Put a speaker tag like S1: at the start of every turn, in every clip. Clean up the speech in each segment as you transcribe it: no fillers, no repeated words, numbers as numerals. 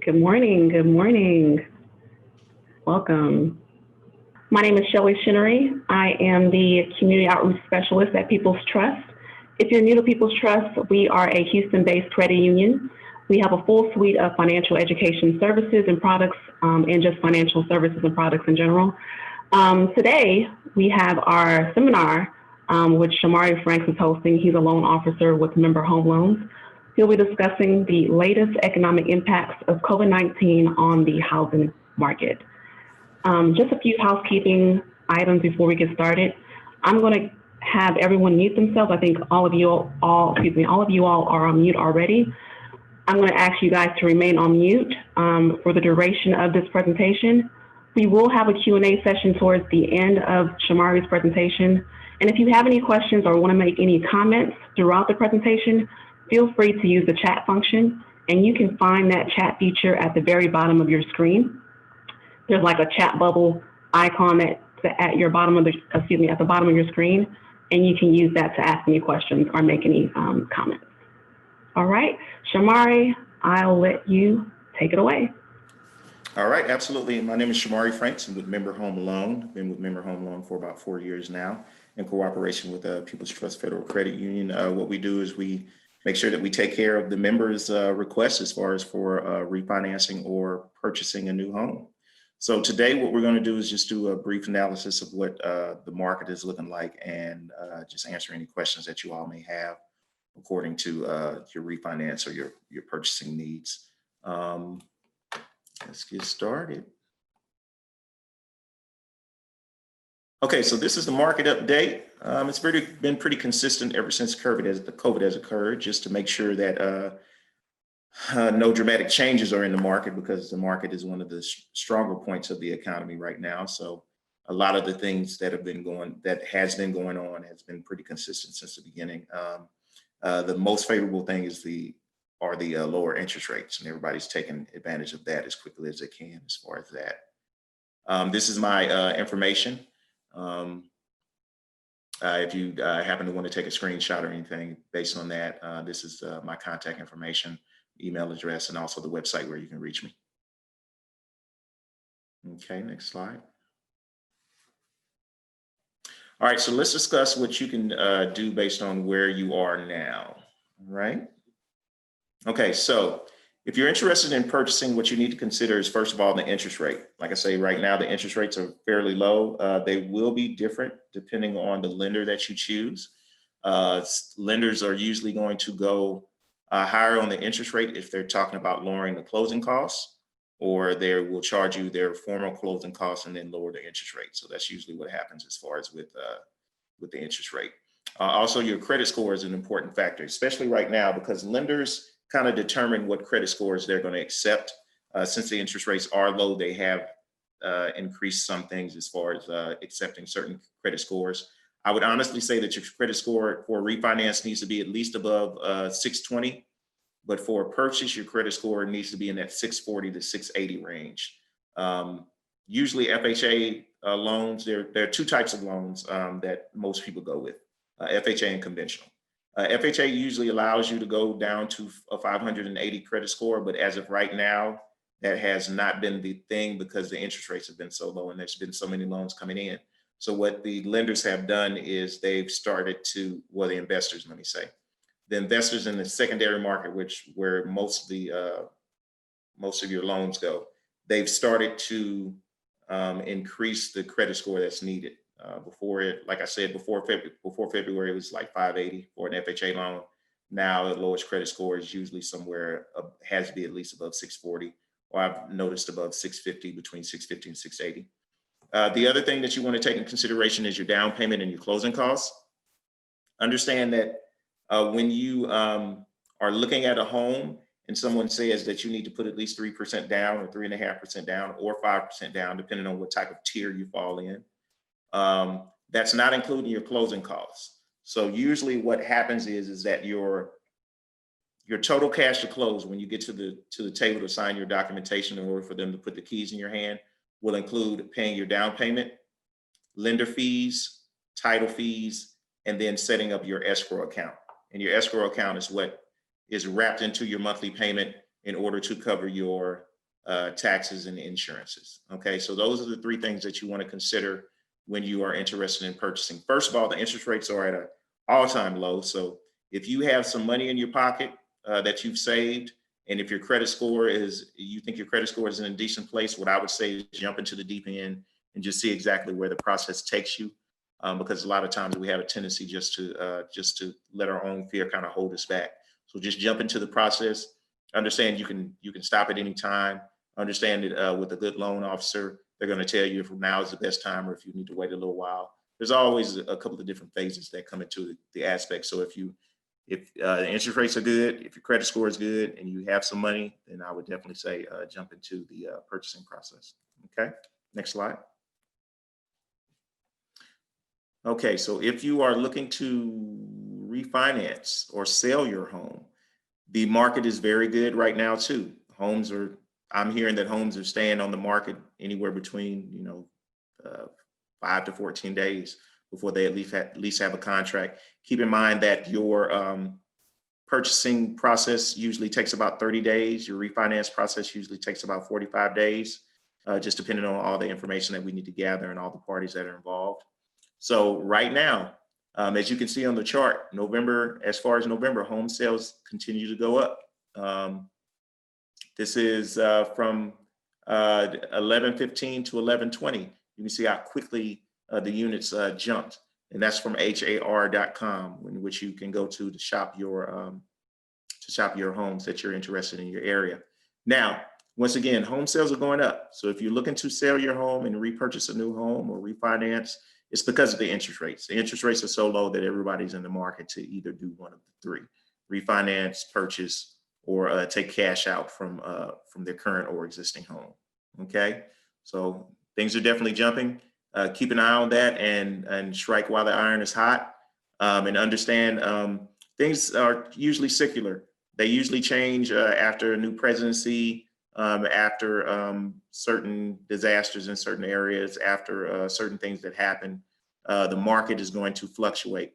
S1: Good morning. Good morning. Welcome. My name is Shomari. I am the Community Outreach Specialist at People's Trust. If you're new to People's Trust, we are a Houston-based credit union. We have a full suite of financial education services and products, and just financial services and products in general. Today, we have our seminar, which Shomari Franks is hosting. He's a loan officer with Member Home Loans. He'll be discussing the latest economic impacts of COVID-19 on the housing market. Just a few housekeeping items before we get started. I'm going to have everyone mute themselves. I think all of you all are on mute already. I'm going to ask you guys to remain on mute for the duration of this presentation. We will have a Q&A session towards the end of Shomari's presentation. And if you have any questions or want to make any comments throughout the presentation, feel free to use the chat function, and you can find that chat feature at the very bottom of your screen. There's like a chat bubble icon at the bottom of your screen, and you can use that to ask any questions or make any comments. All right, Shomari, I'll let you take it away.
S2: All right, absolutely. My name is Shomari Franks. I'm with Member Home Loan. Been with Member Home Loan for about 4 years now in cooperation with People's Trust Federal Credit Union. What we do is we make sure that we take care of the members' requests as far as for refinancing or purchasing a new home. So today what we're going to do is just do a brief analysis of what the market is looking like and just answer any questions that you all may have according to your refinance or your purchasing needs. Let's get started. Okay, so this is the market update. It's been pretty consistent ever since COVID has occurred, just to make sure that no dramatic changes are in the market, because the market is one of the stronger points of the economy right now. So a lot of the things that has been going on has been pretty consistent since the beginning. The most favorable thing are the lower interest rates, and everybody's taking advantage of that as quickly as they can as far as that. This is my information. If you happen to want to take a screenshot or anything based on that, this is my contact information, email address, and also the website where you can reach me. Okay, next slide. All right, so let's discuss what you can do based on where you are now, right? Okay, so if you're interested in purchasing, what you need to consider is, first of all, the interest rate. Like I say, right now, the interest rates are fairly low. They will be different depending on the lender that you choose. Lenders are usually going to go higher on the interest rate if they're talking about lowering the closing costs, or they will charge you their formal closing costs and then lower the interest rate. So that's usually what happens as far as with the interest rate. Also, your credit score is an important factor, especially right now, because lenders kind of determine what credit scores they're going to accept. Since the interest rates are low, they have increased some things as far as accepting certain credit scores. I would honestly say that your credit score for refinance needs to be at least above 620, but for a purchase, your credit score needs to be in that 640 to 680 range. Usually FHA loans, there are two types of loans that most people go with, FHA and conventional. FHA usually allows you to go down to a 580 credit score, but as of right now, that has not been the thing because the interest rates have been so low and there's been so many loans coming in. So what the lenders have done is they've started to, well, the investors, let me say, the investors in the secondary market, where most of your loans go, they've started to increase the credit score that's needed. Like I said, before February, it was like 580 for an FHA loan. Now the lowest credit score is usually somewhere, has to be at least above 640, or I've noticed above 650, between 650 and 680. The other thing that you want to take in consideration is your down payment and your closing costs. Understand that when you are looking at a home and someone says that you need to put at least 3% down or 3.5% down or 5% down, depending on what type of tier you fall in, that's not including your closing costs. So usually what happens is that your total cash to close when you get to the table to sign your documentation in order for them to put the keys in your hand will include paying your down payment, lender fees, title fees, and then setting up your escrow account. And your escrow account is what is wrapped into your monthly payment in order to cover your taxes and insurances. Okay, so those are the three things that you want to consider when you are interested in purchasing. First of all, the interest rates are at an all-time low. So if you have some money in your pocket that you've saved, and if your credit score you think your credit score is in a decent place, what I would say is jump into the deep end and just see exactly where the process takes you. Because a lot of times we have a tendency just to let our own fear kind of hold us back. So just jump into the process. Understand you can stop at any time. Understand that with a good loan officer, they're going to tell you if now is the best time or if you need to wait a little while. There's always a couple of different phases that come into the aspect. So if the interest rates are good, if your credit score is good, and you have some money, then I would definitely say jump into the purchasing process. Okay, next slide. Okay, so if you are looking to refinance or sell your home, the market is very good right now too. I'm hearing that homes are staying on the market anywhere between 5 to 14 days before they at least have a contract. Keep in mind that your purchasing process usually takes about 30 days. Your refinance process usually takes about 45 days, just depending on all the information that we need to gather and all the parties that are involved. So right now, as you can see on the chart, as far as November, home sales continue to go up. This is from 11:15 to 11:20. You can see how quickly the units jumped, and that's from har.com, in which you can go to shop your homes that you're interested in your area. Now, once again, home sales are going up. So if you're looking to sell your home and repurchase a new home or refinance, it's because of the interest rates. The interest rates are so low that everybody's in the market to either do one of the three: refinance, purchase, or take cash out from their current or existing home. Okay, so things are definitely jumping. Keep an eye on that and strike while the iron is hot. And understand things are usually secular. They usually change after a new presidency, after certain disasters in certain areas, after certain things that happen. The market is going to fluctuate.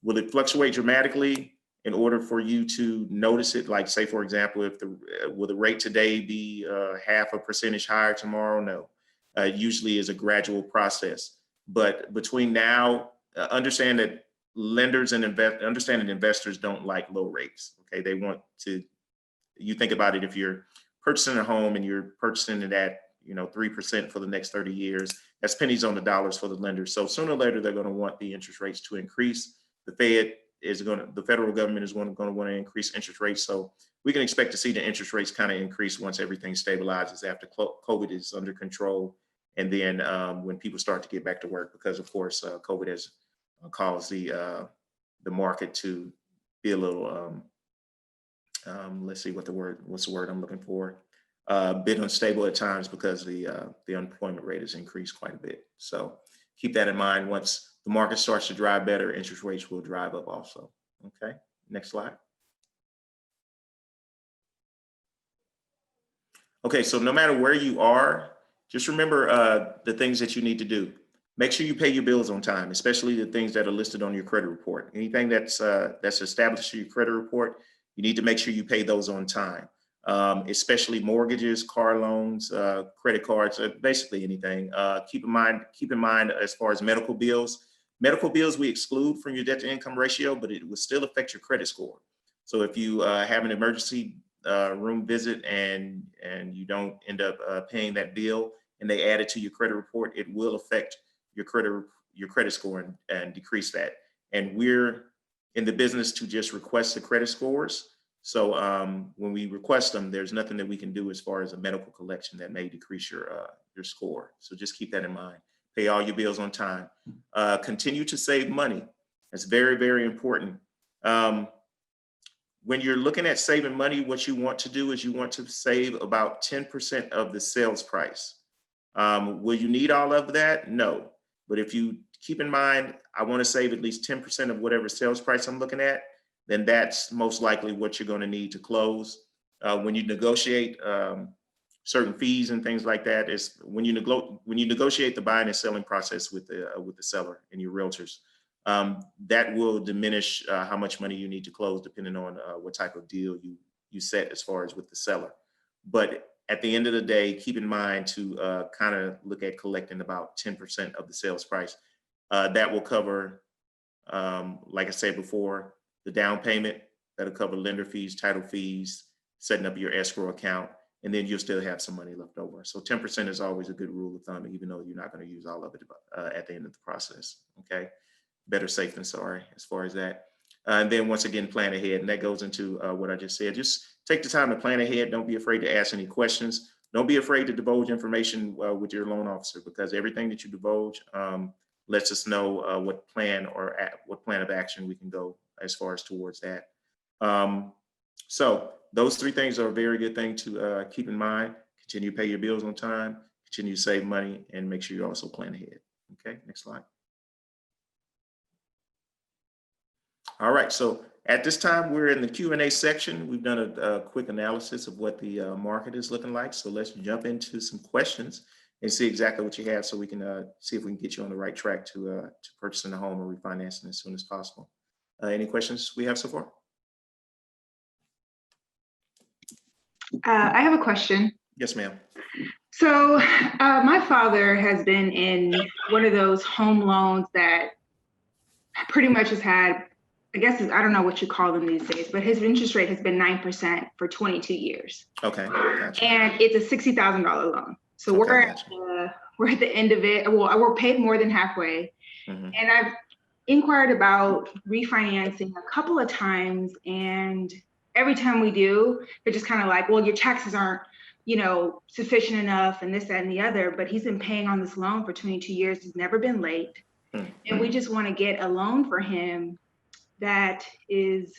S2: Will it fluctuate dramatically in order for you to notice it? Like, say, for example, will the rate today be 0.5% higher tomorrow? No. It usually is a gradual process. But between now, understand that lenders and investors don't like low rates. Okay, they want to. You think about it: if you're purchasing a home and you're purchasing it at 3% for the next 30 years, that's pennies on the dollars for the lenders. So sooner or later, they're going to want the interest rates to increase. The federal government is going to want to increase interest rates. So we can expect to see the interest rates kind of increase once everything stabilizes after COVID is under control. And then when people start to get back to work, because of course, COVID has caused the market to be a little, let's see what's the word I'm looking for, a bit unstable at times because the unemployment rate has increased quite a bit. So keep that in mind. Once the market starts to drive better, interest rates will drive up also. Okay, next slide. Okay, so no matter where you are, just remember the things that you need to do. Make sure you pay your bills on time, especially the things that are listed on your credit report. Anything that's established in your credit report, you need to make sure you pay those on time, especially mortgages, car loans, credit cards, basically anything. Keep in mind as far as medical bills. Medical bills we exclude from your debt to income ratio, but it will still affect your credit score. So if you have an emergency room visit and you don't end up paying that bill and they add it to your credit report, it will affect your credit score and decrease that. And we're in the business to just request the credit scores. So when we request them, there's nothing that we can do as far as a medical collection that may decrease your score. So just keep that in mind. Pay all your bills on time. Continue to save money. That's very, very important. When you're looking at saving money, what you want to do is you want to save about 10% of the sales price. Will you need all of that? No. But if you keep in mind, I want to save at least 10% of whatever sales price I'm looking at, then that's most likely what you're going to need to close. When you negotiate certain fees and things like that, is when you negotiate the buying and selling process with the seller and your realtors. That will diminish how much money you need to close depending on what type of deal you you set as far as with the seller. But at the end of the day, keep in mind to kind of look at collecting about 10% of the sales price. That will cover, like I said before, the down payment. That'll cover lender fees, title fees, setting up your escrow account, and then you'll still have some money left over. So 10% is always a good rule of thumb, even though you're not going to use all of it at the end of the process. Okay, better safe than sorry as far as that. And then once again, plan ahead, and that goes into what I just said. Just take the time to plan ahead. Don't be afraid to ask any questions. Don't be afraid to divulge information with your loan officer, because everything that you divulge lets us know what plan of action we can go as far as towards that. So those three things are a very good thing to keep in mind. Continue to pay your bills on time, continue to save money, and make sure you also plan ahead. Okay, next slide. All right, so at this time, we're in the Q&A section. We've done a quick analysis of what the market is looking like. So let's jump into some questions and see exactly what you have, so we can see if we can get you on the right track to purchasing a home or refinancing as soon as possible. Any questions we have so far?
S3: I have a question.
S2: Yes, ma'am.
S3: So my father has been in one of those home loans that pretty much has had, I guess, I don't know what you call them these days, but his interest rate has been 9% for 22 years.
S2: Okay, gotcha.
S3: And it's a $60,000 loan. So
S2: Okay,
S3: we're at the end of it. Well, we're paid more than halfway.
S2: Mm-hmm.
S3: And I've inquired about refinancing a couple of times, and every time we do, they're just kind of like, well, your taxes aren't, sufficient enough, and this, that, and the other. But he's been paying on this loan for 22 years. He's never been late.
S2: Mm-hmm.
S3: And we just want to get a loan for him that is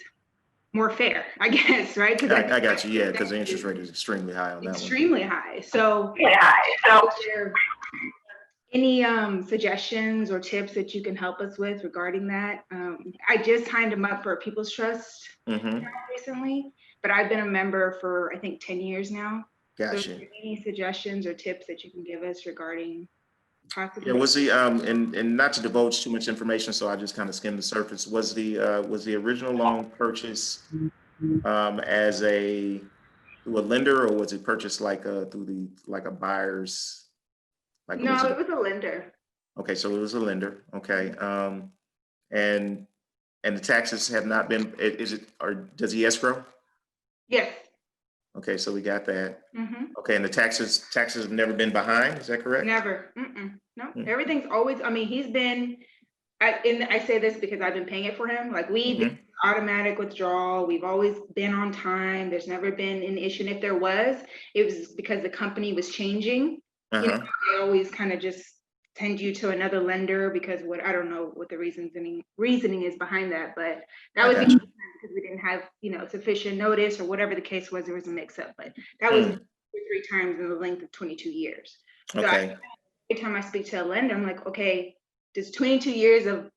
S3: more fair, I guess, right?
S2: I got you, yeah, because the interest rate is extremely high on that one.
S3: Extremely high. So, is there any suggestions or tips that you can help us with regarding that? I just signed him up for a People's Trust recently, but I've been a member for, I think, 10 years now.
S2: Gotcha.
S3: So any suggestions or tips that you can give us regarding possibly?
S2: Yeah, was the and not to divulge too much information, so I just kind of skimmed the surface. Was the original loan purchase as through a lender, or was it purchased like through a buyer's?
S3: No, it was a lender.
S2: Okay, so it was a lender. Okay, and the taxes have not been. Does he escrow?
S3: Yes.
S2: Okay, so we got that.
S3: Mm-hmm.
S2: Okay, and the taxes have never been behind. Is that correct?
S3: Never. No, everything's always. I mean, he's been. I say this because I've been paying it for him. Like automatic withdrawal. We've always been on time. There's never been an issue. And if there was, it was because the company was changing. They always kind of just send you to another lender because I don't know what the reasoning is behind that, but that was because we didn't have sufficient notice or whatever the case was. There was a mix-up, but that was 2 or 3 times in the length of 22 years. So every time I speak to a lender, I'm like, okay, does 22 years of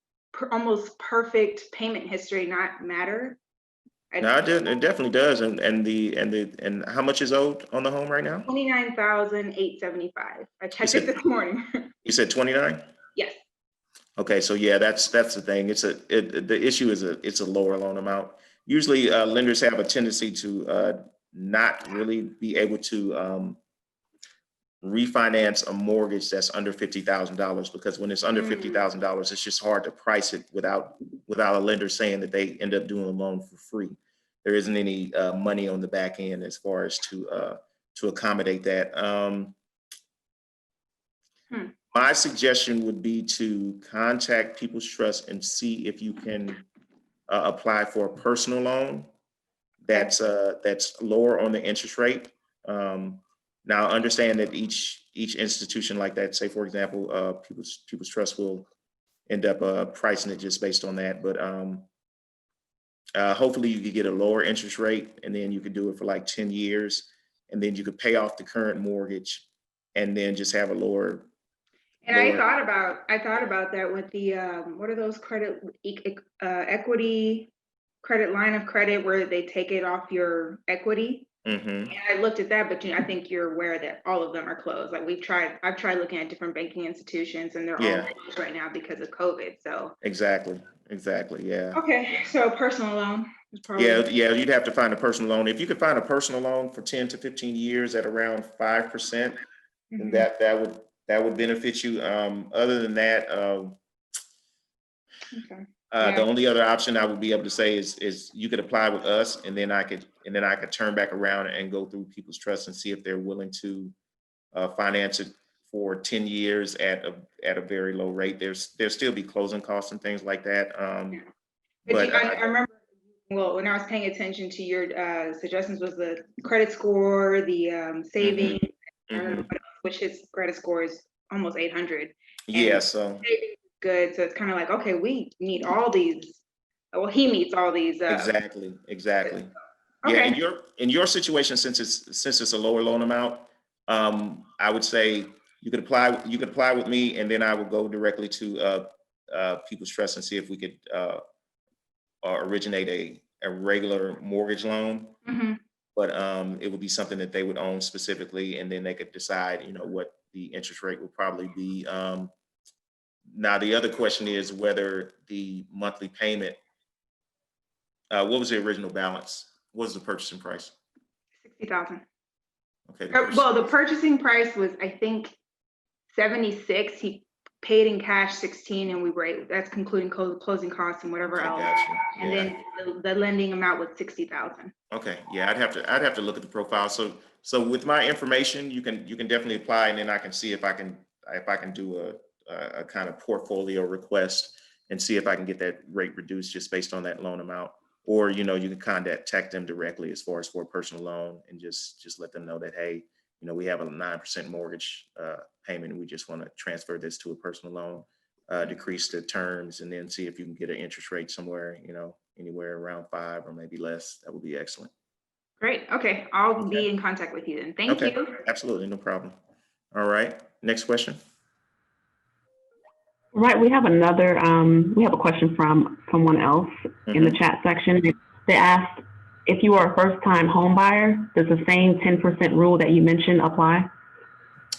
S3: almost perfect payment history not matter?
S2: No, it definitely does. And how much is owed on the home right now?
S3: $29,875. I checked it this morning.
S2: You said 29?
S3: Yes.
S2: Okay, so yeah, that's the thing. The issue is it's a lower loan amount. Usually, lenders have a tendency to not really be able to refinance a mortgage that's under $50,000, because when it's under $50,000, it's just hard to price it without a lender saying that they end up doing a loan for free. There isn't any money on the back end as far as to accommodate that. My suggestion would be to contact People's Trust and see if you can apply for a personal loan that's lower on the interest rate. Now, understand that each institution like that, say for example, People's Trust will end up pricing it just based on that. But hopefully you could get a lower interest rate, and then you could do it for like 10 years, and then you could pay off the current mortgage, and then just have a lower.
S3: And I thought about that with the what are those equity credit line of credit where they take it off your equity. And I looked at that, but I think you're aware that all of them are closed. Like I've tried looking at different banking institutions, and they're all closed right now because of COVID. So
S2: exactly, yeah.
S3: Okay, so personal loan. It's probably,
S2: Yeah, you'd have to find a personal loan. If you could find a personal loan for 10 to 15 years at around 5%, then
S3: Mhm.
S2: that would benefit you. Other than that,
S3: Okay.
S2: the only other option I would be able to say is you could apply with us, and then I could turn back around and go through People's Trust and see if they're willing to finance it for 10 years at a very low rate. There'll still be closing costs and things like that. But
S3: I remember, well, when I was paying attention to your suggestions was the credit score, the savings, I don't know what else, which his credit score is almost 800.
S2: yeah,
S3: And
S2: so
S3: savings is good, so it's kind of like, okay, we meet all these. Well, he meets all these.
S2: exactly. Yeah,
S3: Okay.
S2: in your situation, since it's a lower loan amount, I would say you could apply with me, and then I would go directly to People's Trust and see if we could originate a regular mortgage loan.
S3: Mhm.
S2: But it would be something that they would own specifically, and then they could decide, what the interest rate would probably be. Now, the other question is whether the monthly payment, what was the original balance? What was the purchasing price?
S3: 60,000.
S2: Okay.
S3: Well, the purchasing price was, I think, 76. He paid in cash 16, and that's concluding closing costs and whatever
S2: Okay,
S3: else.
S2: gotcha.
S3: And
S2: Yeah.
S3: then the lending amount was 60,000.
S2: Okay. Yeah, I'd have to look at the profile. So with my information, you can definitely apply, and then I can see if I can do a kind of portfolio request and see if I can get that rate reduced just based on that loan amount. Or, you can contact them directly as far as for a personal loan, and just let them know that, hey, we have a 9% mortgage payment, and we just want to transfer this to a personal loan, decrease the terms, and then see if you can get an interest rate somewhere, anywhere around 5 or maybe less. That would be excellent.
S3: Great. Okay. I'll
S2: Okay.
S3: be in contact with you then. Thank
S2: Okay,
S3: you.
S2: absolutely, no problem. All right, next question.
S1: Right, we have a question from someone else in the chat section. They asked, if you are a first-time home buyer, does the same 10% rule that you mentioned apply?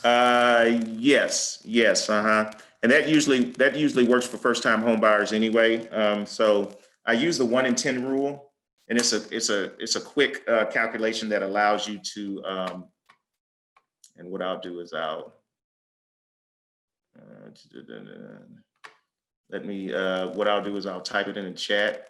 S2: Yes, and that usually works for first-time home buyers anyway. So I use the 1 in 10 rule, and it's a quick calculation that allows you to. And what I'll do is I'll type it in the chat,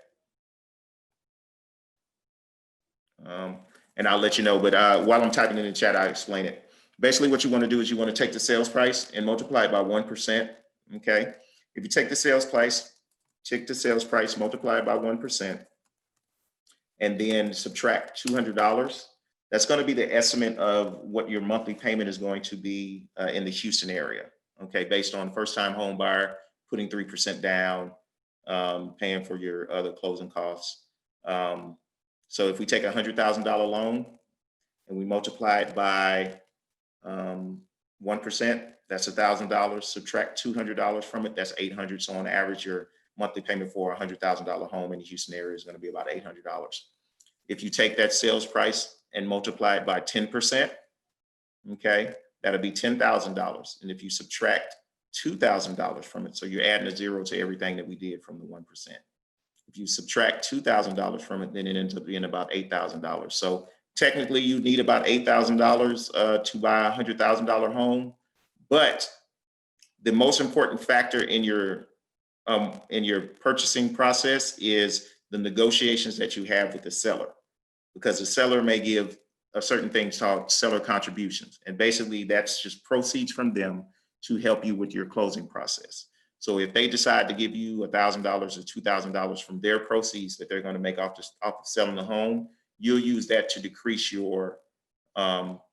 S2: and I'll let you know. But while I'm typing in the chat, I'll explain it. Basically, what you want to do is you want to take the sales price and multiply it by 1%. Okay. If you take the sales price, multiply it by 1%, and then subtract $200. That's going to be the estimate of what your monthly payment is going to be in the Houston area. Okay, based on first-time home buyer, putting 3% down, paying for your other closing costs. So if we take a $100,000 loan and we multiply it by 1%, that's $1,000. Subtract $200 from it, that's $800. So on average, your monthly payment for a $100,000 home in the Houston area is going to be about $800. If you take that sales price and multiply it by 10%, okay, that'll be $10,000. And if you subtract $2,000 from it, so you're adding a zero to everything that we did from the 1%. If you subtract $2,000 from it, then it ends up being about $8,000. So technically, you need about $8,000 to buy a $100,000 home. But the most important factor in your purchasing process is the negotiations that you have with the seller, because the seller may give a certain thing called seller contributions. And basically that's just proceeds from them to help you with your closing process. So if they decide to give you $1,000 or $2,000 from their proceeds that they're going to make off of selling the home, you'll use that to decrease your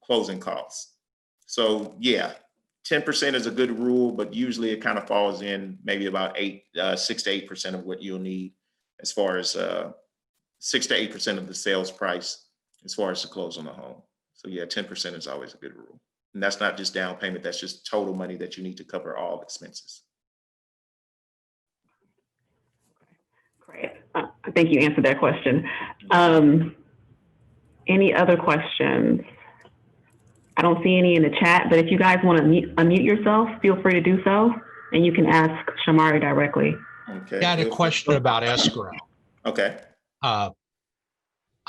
S2: closing costs. So yeah, 10% is a good rule, but usually it kind of falls in maybe about 6 to 8% of what you'll need, as far as 6 to 8% of the sales price as far as to close on the home. So yeah, 10% is always a good rule. And that's not just down payment, that's just total money that you need to cover all expenses.
S1: Great. I think you answered that question. Any other questions? I don't see any in the chat, but if you guys want to unmute yourself, feel free to do so, and you can ask Shomari directly.
S2: Okay.
S4: I had a question about escrow.
S2: Okay.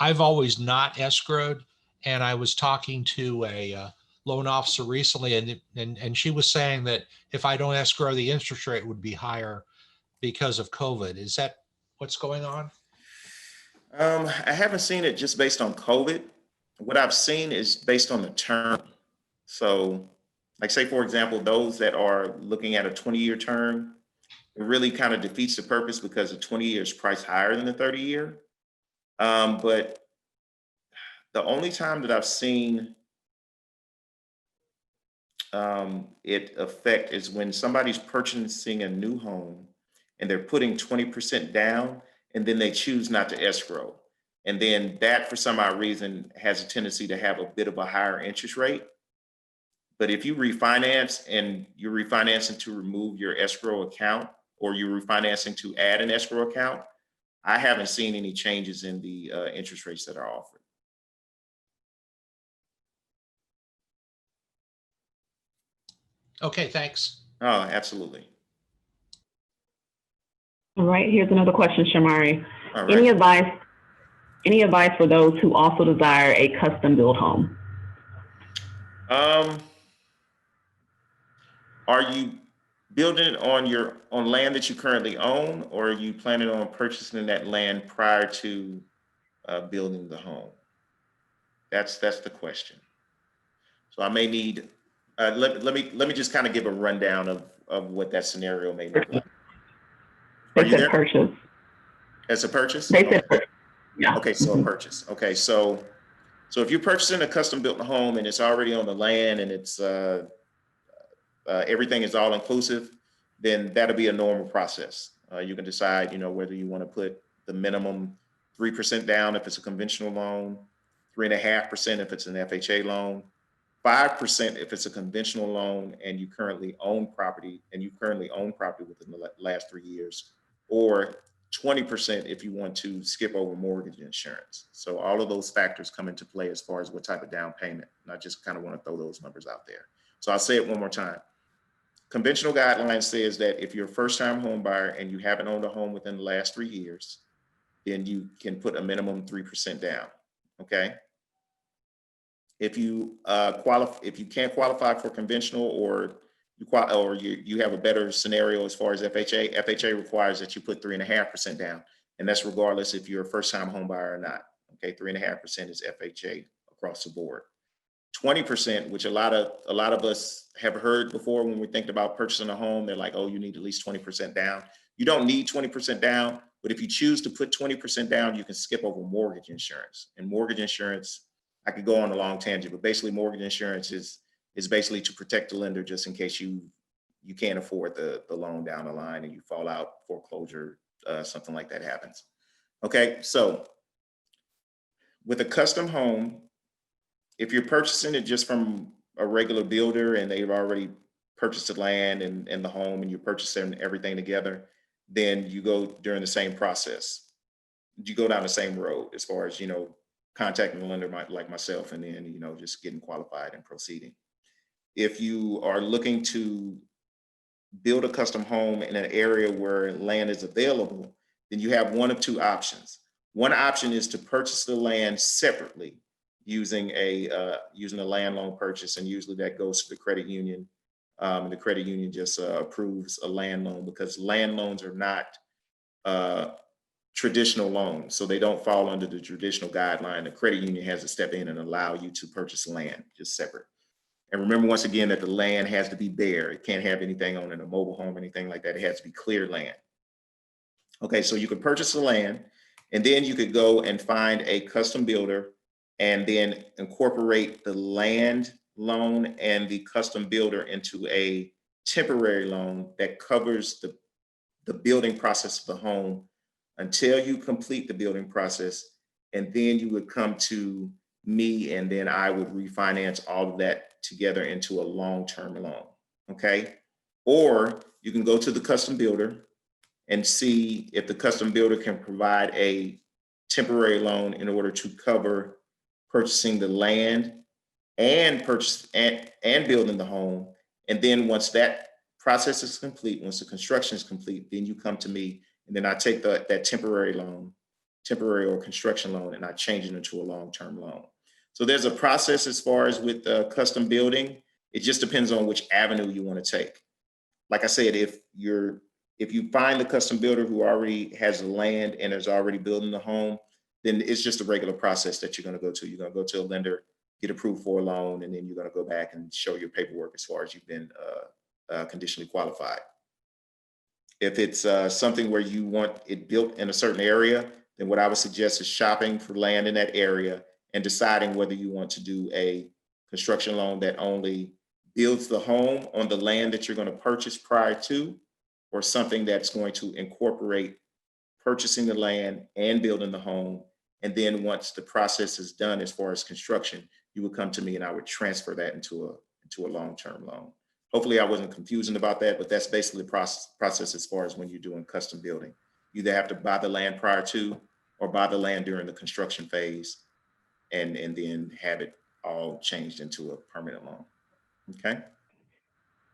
S4: I've always not escrowed, and I was talking to a loan officer recently, and she was saying that if I don't escrow, the interest rate would be higher because of COVID. Is that what's going on?
S2: I haven't seen it just based on COVID. What I've seen is based on the term. So, like say, for example, those that are looking at a 20-year term, it really kind of defeats the purpose because the 20 years priced higher than the 30-year. But the only time that I've seen it affect is when somebody's purchasing a new home and they're putting 20% down and then they choose not to escrow. And then that, for some odd reason, has a tendency to have a bit of a higher interest rate. But if you refinance and you're refinancing to remove your escrow account, or you're refinancing to add an escrow account, I haven't seen any changes in the interest rates that are offered.
S4: Okay, thanks.
S2: Oh, absolutely.
S1: All right, here's another question, Shomari.
S2: All right.
S1: Any advice for those who also desire a custom built home?
S2: Are you building it on land that you currently own, or are you planning on purchasing that land prior to building the home? That's the question. So I may need let me just kind of give a rundown of what that scenario may look like. Are
S1: They
S2: you
S1: said
S2: there?
S1: purchase.
S2: As a purchase?
S1: They said
S2: Okay.
S1: purchase. Yeah.
S2: Okay, so a purchase. Okay, so if you're purchasing a custom built home and it's already on the land and it's everything is all inclusive, then that'll be a normal process. You can decide, whether you want to put the minimum 3% down if it's a conventional loan, 3.5% if it's an FHA loan, 5% if it's a conventional loan and you currently own property within the last 3 years, or 20% if you want to skip over mortgage insurance. So all of those factors come into play as far as what type of down payment. And I just kind of want to throw those numbers out there. So I'll say it one more time. Conventional guidelines says that if you're a first-time home buyer and you haven't owned a home within the last 3 years, then you can put a minimum 3% down. Okay. If you can't qualify for conventional, or you have a better scenario as far as FHA requires that you put 3.5% down, and that's regardless if you're a first-time home buyer or not. Okay, 3.5% is FHA across the board. 20%, which a lot of us have heard before when we're thinking about purchasing a home, they're like, oh, you need at least 20% down. You don't need 20% down, but if you choose to put 20% down, you can skip over mortgage insurance. And mortgage insurance, I could go on a long tangent, but basically mortgage insurance is basically to protect the lender just in case you can't afford the loan down the line and you fall out, foreclosure, something like that happens. Okay, so with a custom home, if you're purchasing it just from a regular builder and they've already purchased the land and the home and you're purchasing everything together, then you go during the same process. You go down the same road as far as, contacting the lender like myself and then, just getting qualified and proceeding. If you are looking to build a custom home in an area where land is available, then you have one of two options. One option is to purchase the land separately using a land loan purchase, and usually that goes to the credit union. And the credit union just approves a land loan because land loans are not traditional loans, so they don't fall under the traditional guideline. The credit union has to step in and allow you to purchase land just separate. And remember, once again, that the land has to be bare. It can't have anything on it, a mobile home, anything like that. It has to be clear land. Okay, so you could purchase the land, and then you could go and find a custom builder and then incorporate the land loan and the custom builder into a temporary loan that covers the building process of the home until you complete the building process. And then you would come to me and then I would refinance all of that together into a long-term loan. Okay. Or you can go to the custom builder and see if the custom builder can provide a temporary loan in order to cover purchasing the land and building the home. And then once that process is complete, once the construction is complete, then you come to me and then I take that temporary loan temporary or construction loan and not change it into a long-term loan. So there's a process as far as with custom building. It just depends on which avenue you want to take. Like I said, if you find the custom builder who already has the land and is already building the home, then it's just a regular process that you're going to go to. You're going to go to a lender, get approved for a loan, and then you're going to go back and show your paperwork as far as you've been conditionally qualified. If it's something where you want it built in a certain area, then what I would suggest is shopping for land in that area and deciding whether you want to do a construction loan that only builds the home on the land that you're going to purchase prior to, or something that's going to incorporate purchasing the land and building the home. And then once the process is done as far as construction, you would come to me and I would transfer that into a long-term loan. Hopefully I wasn't confusing about that, but that's basically the process as far as when you're doing custom building. You either have to buy the land prior to or buy the land during the construction phase and then have it all changed into a permanent loan. Okay.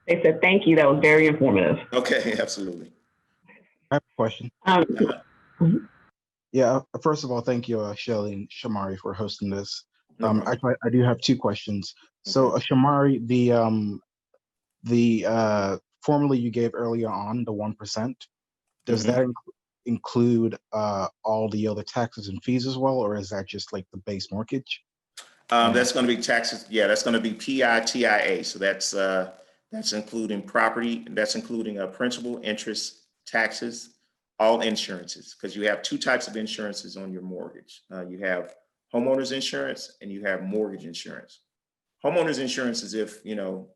S1: They said, thank you. That was very informative.
S2: Okay, absolutely.
S5: I have a question.
S1: Mhm.
S5: Yeah, first of all, thank you, Shelly and Shomari, for hosting this.
S2: No problem.
S5: Actually, I do have two questions. So,
S2: Okay.
S5: Shomari, the formula you gave earlier on, the 1%, does
S2: Mhm.
S5: that include all the other taxes and fees as well, or is that just like the base mortgage?
S2: That's going to be taxes. Yeah, that's going to be PITIA. So that's including property. That's including principal, interest, taxes, all insurances, because you have two types of insurances on your mortgage. You have homeowners insurance and you have mortgage insurance. Homeowners insurance is if,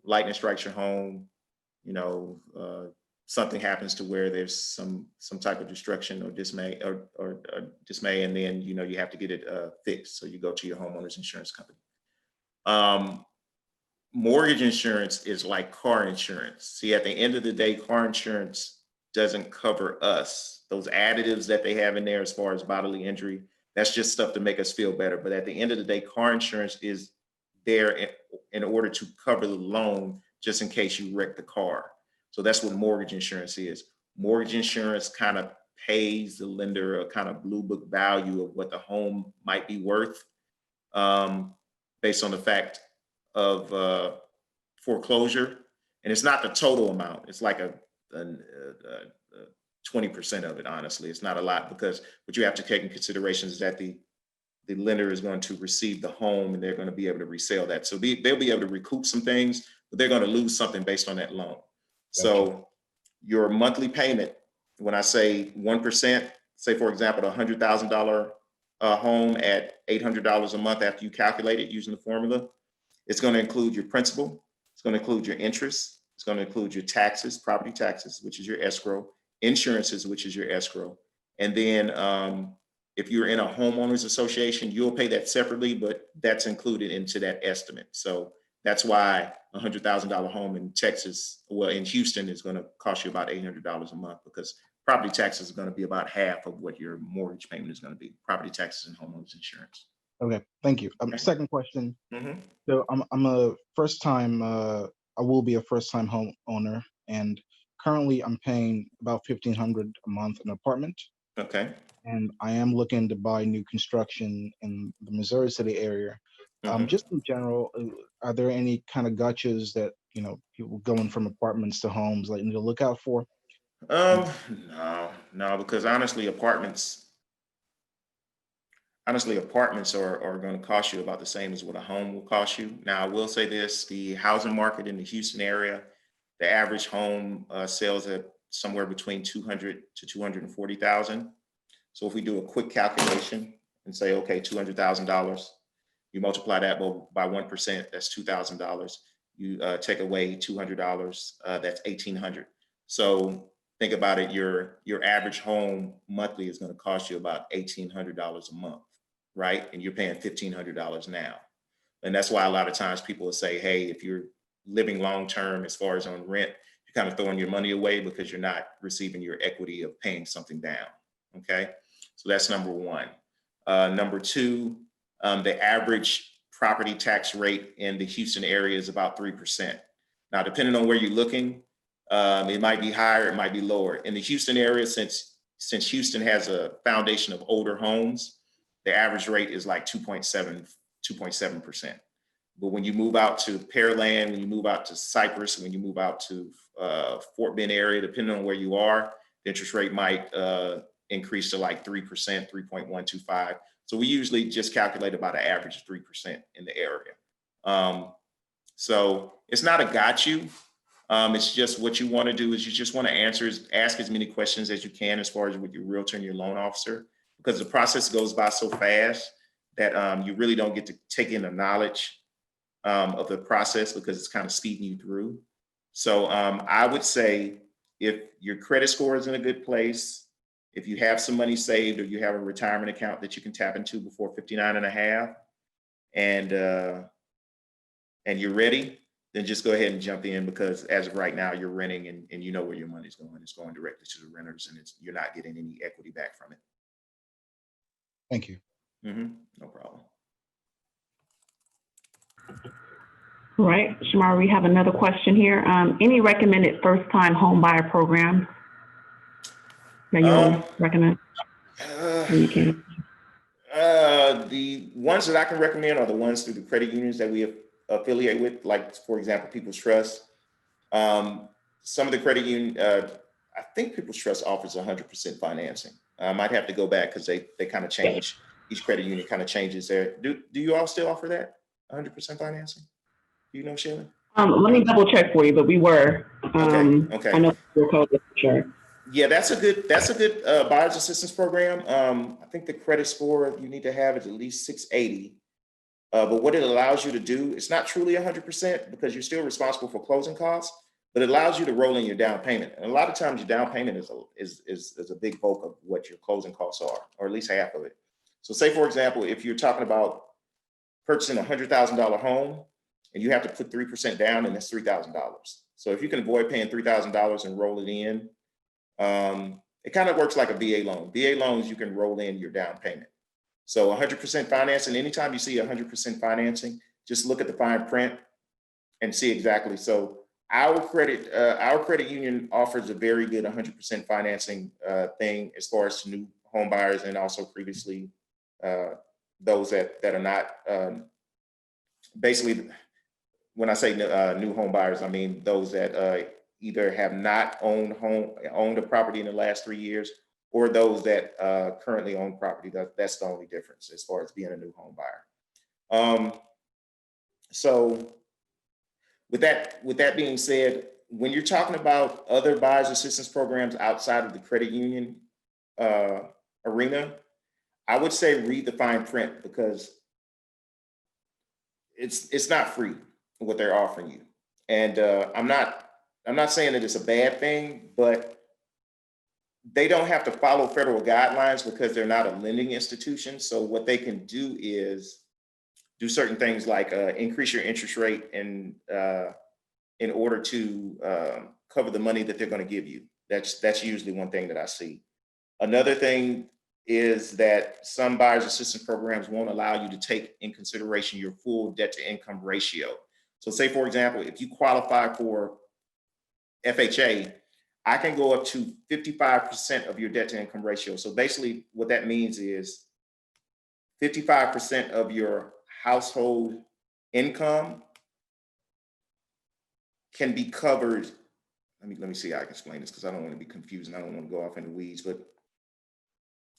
S2: lightning strikes your home, something happens to where there's some type of destruction or dismay or dismay, and then you have to get it fixed. So you go to your homeowners insurance company. Mortgage insurance is like car insurance. See, at the end of the day, car insurance doesn't cover us. Those additives that they have in there as far as bodily injury, that's just stuff to make us feel better. But at the end of the day, car insurance is there in order to cover the loan just in case you wreck the car. So that's what mortgage insurance is. Mortgage insurance kind of pays the lender a kind of blue book value of what the home might be worth, based on the fact of foreclosure. And it's not the total amount. It's like a 20% of it, honestly. It's not a lot, because what you have to take in consideration is that the lender is going to receive the home and they're going to be able to resell that. So they'll be able to recoup some things, but they're going to lose something based on that loan. So your monthly payment, when I say 1%, say for example, a $100,000 home at $800 a month after you calculate it using the formula, it's going to include your principal, it's going to include your interest, it's going to include your taxes, property taxes, which is your escrow, insurances, which is your escrow. And then if you're in a homeowners association, you'll pay that separately, but that's included into that estimate. So that's why a $100,000 home in Texas, well, in Houston, is going to cost you about $800 a month, because property taxes are going to be about half of what your mortgage payment is going to be. Property taxes and homeowners insurance.
S5: Okay, thank you.
S2: Okay.
S5: Second question.
S2: Mm-hmm.
S5: So I'm a first time. I will be a first time home owner, and currently I'm paying about $1,500 a month in an apartment.
S2: Okay.
S5: And I am looking to buy new construction in the Missouri City area.
S2: Mm-hmm.
S5: Just in general, are there any kind of gotchas that people going from apartments to homes like need to look out for?
S2: No, because honestly, apartments are going to cost you about the same as what a home will cost you. Now, I will say this: the housing market in the Houston area, the average home sells at somewhere between 200 to 240,000. So if we do a quick calculation and say, okay, $200,000, you multiply that by 1%, that's $2,000. You take away $200, that's $1,800. So think about it, your average home monthly is going to cost you about $1,800 a month, right? And you're paying $1,500 now. And that's why a lot of times people will say, hey, if you're living long-term as far as on rent, you're kind of throwing your money away because you're not receiving your equity of paying something down. Okay, so that's number one. Number two, the average property tax rate in the Houston area is about 3%. Now, depending on where you're looking, it might be higher, it might be lower. In the Houston area, since since Houston has a foundation of older homes, the average rate is like 2.7%. But when you move out to Pearland, when you move out to Cypress, when you move out to Fort Bend area, depending on where you are, the interest rate might increase to like 3%, 3.125. So we usually just calculate about an average of 3% in the area. So it's not a got you. It's just what you want to do is you just want to ask as many questions as you can as far as with your realtor and your loan officer, because the process goes by so fast that you really don't get to take in the knowledge of the process because it's kind of speeding you through. So I would say if your credit score is in a good place, if you have some money saved or you have a retirement account that you can tap into before 59 and a half, and you're ready, then just go ahead and jump in, because as of right now, you're renting and you know where your money's going. It's going directly to the renters, and you're not getting any equity back from it.
S5: Thank you.
S2: No problem.
S1: All right, Shomari, we have another question here. Any recommended first-time home buyer programs that you'll recommend? You can.
S2: The ones that I can recommend are the ones through the credit unions that we affiliate with, like, for example, People's Trust. Some of the credit union, I think People's Trust offers 100% financing. I might have to go back because they kind of change. Each credit union kind of changes their. Do you all still offer that 100% financing? Do you know, Sheila?
S1: Let me double check for you, but we were.
S2: Okay.
S1: I know we're code for sure.
S2: Yeah, that's a good buyer's assistance program. I think the credit score you need to have is at least 680. But what it allows you to do, it's not truly 100% because you're still responsible for closing costs, but it allows you to roll in your down payment. And a lot of times your down payment is a big bulk of what your closing costs are, or at least half of it. So say, for example, if you're talking about purchasing a $100,000 home and you have to put 3% down, and that's $3,000. So if you can avoid paying $3,000 and roll it in, it kind of works like a VA loan. VA loans, you can roll in your down payment. So 100% financing, anytime you see 100% financing, just look at the fine print and see exactly. So our credit union offers a very good 100% financing thing as far as new home buyers, and also previously those that are not, basically, when I say new home buyers, I mean those that either have not owned a property in the last 3 years, or those that currently own property. That's the only difference as far as being a new home buyer. So with that being said, when you're talking about other buyers assistance programs outside of the credit union arena, I would say read the fine print, because it's not free what they're offering you. And I'm not saying that it's a bad thing, but they don't have to follow federal guidelines because they're not a lending institution. So what they can do is do certain things like increase your interest rate in order to cover the money that they're going to give you. That's usually one thing that I see. Another thing is that some buyers assistance programs won't allow you to take in consideration your full debt to income ratio. So say, for example, if you qualify for FHA, I can go up to 55% of your debt to income ratio. So basically what that means is 55% of your household income can be covered. Let me see how I can explain this, because I don't want to be confusing. I don't want to go off in the weeds, but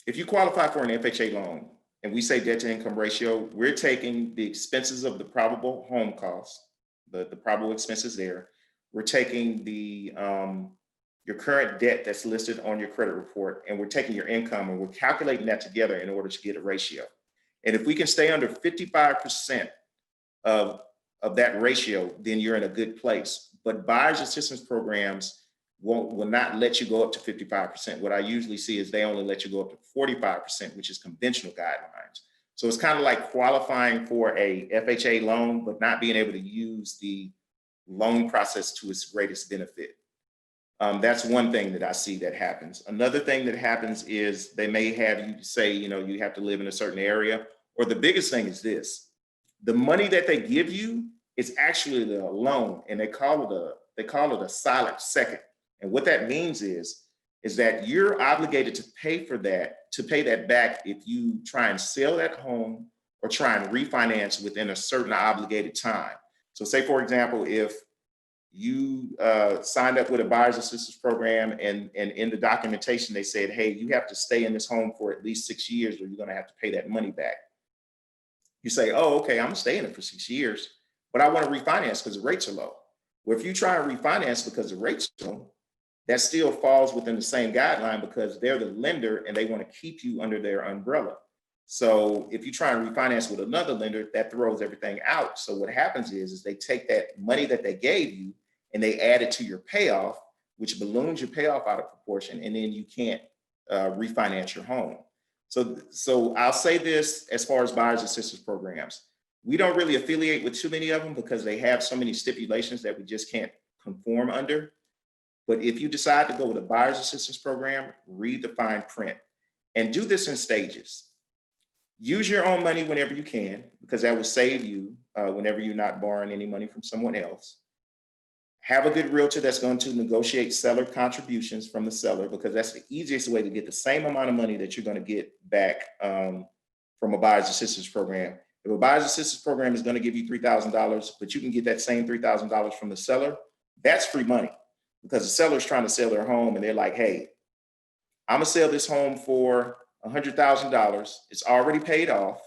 S2: if you qualify for an FHA loan and we say debt to income ratio, we're taking the expenses of the probable home costs, the probable expenses there. We're taking the your current debt that's listed on your credit report, and we're taking your income and we're calculating that together in order to get a ratio. And if we can stay under 55% of that ratio, then you're in a good place. But buyers assistance programs will not let you go up to 55%. What I usually see is they only let you go up to 45%, which is conventional guidelines. So it's kind of like qualifying for a FHA loan, but not being able to use the loan process to its greatest benefit. That's one thing that I see that happens. Another thing that happens is they may have you say, you have to live in a certain area, or the biggest thing is this: the money that they give you is actually the loan, and they call it a silent second. And what that means is is that you're obligated to pay that back if you try and sell that home or try and refinance within a certain obligated time. So say, for example, if you signed up with a buyer's assistance program and in the documentation, they said, hey, you have to stay in this home for at least 6 years or you're gonna have to pay that money back. You say, oh, okay, I'm gonna stay in it for 6 years, but I wanna refinance because the rates are low. Well, if you try and refinance because the rates are low, that still falls within the same guideline because they're the lender and they wanna keep you under their umbrella. So if you try and refinance with another lender, that throws everything out. So what happens is they take that money that they gave you and they add it to your payoff, which balloons your payoff out of proportion, and then you can't refinance your home. So I'll say this as far as buyer's assistance programs. We don't really affiliate with too many of them because they have so many stipulations that we just can't conform under. But if you decide to go with a buyer's assistance program, read the fine print and do this in stages. Use your own money whenever you can, because that will save you whenever you're not borrowing any money from someone else. Have a good realtor that's going to negotiate seller contributions from the seller, because that's the easiest way to get the same amount of money that you're going to get back from a buyer's assistance program. If a buyer's assistance program is going to give you $3,000, but you can get that same $3,000 from the seller, that's free money, because the seller is trying to sell their home and they're like, hey, I'm gonna sell this home for $100,000. It's already paid off.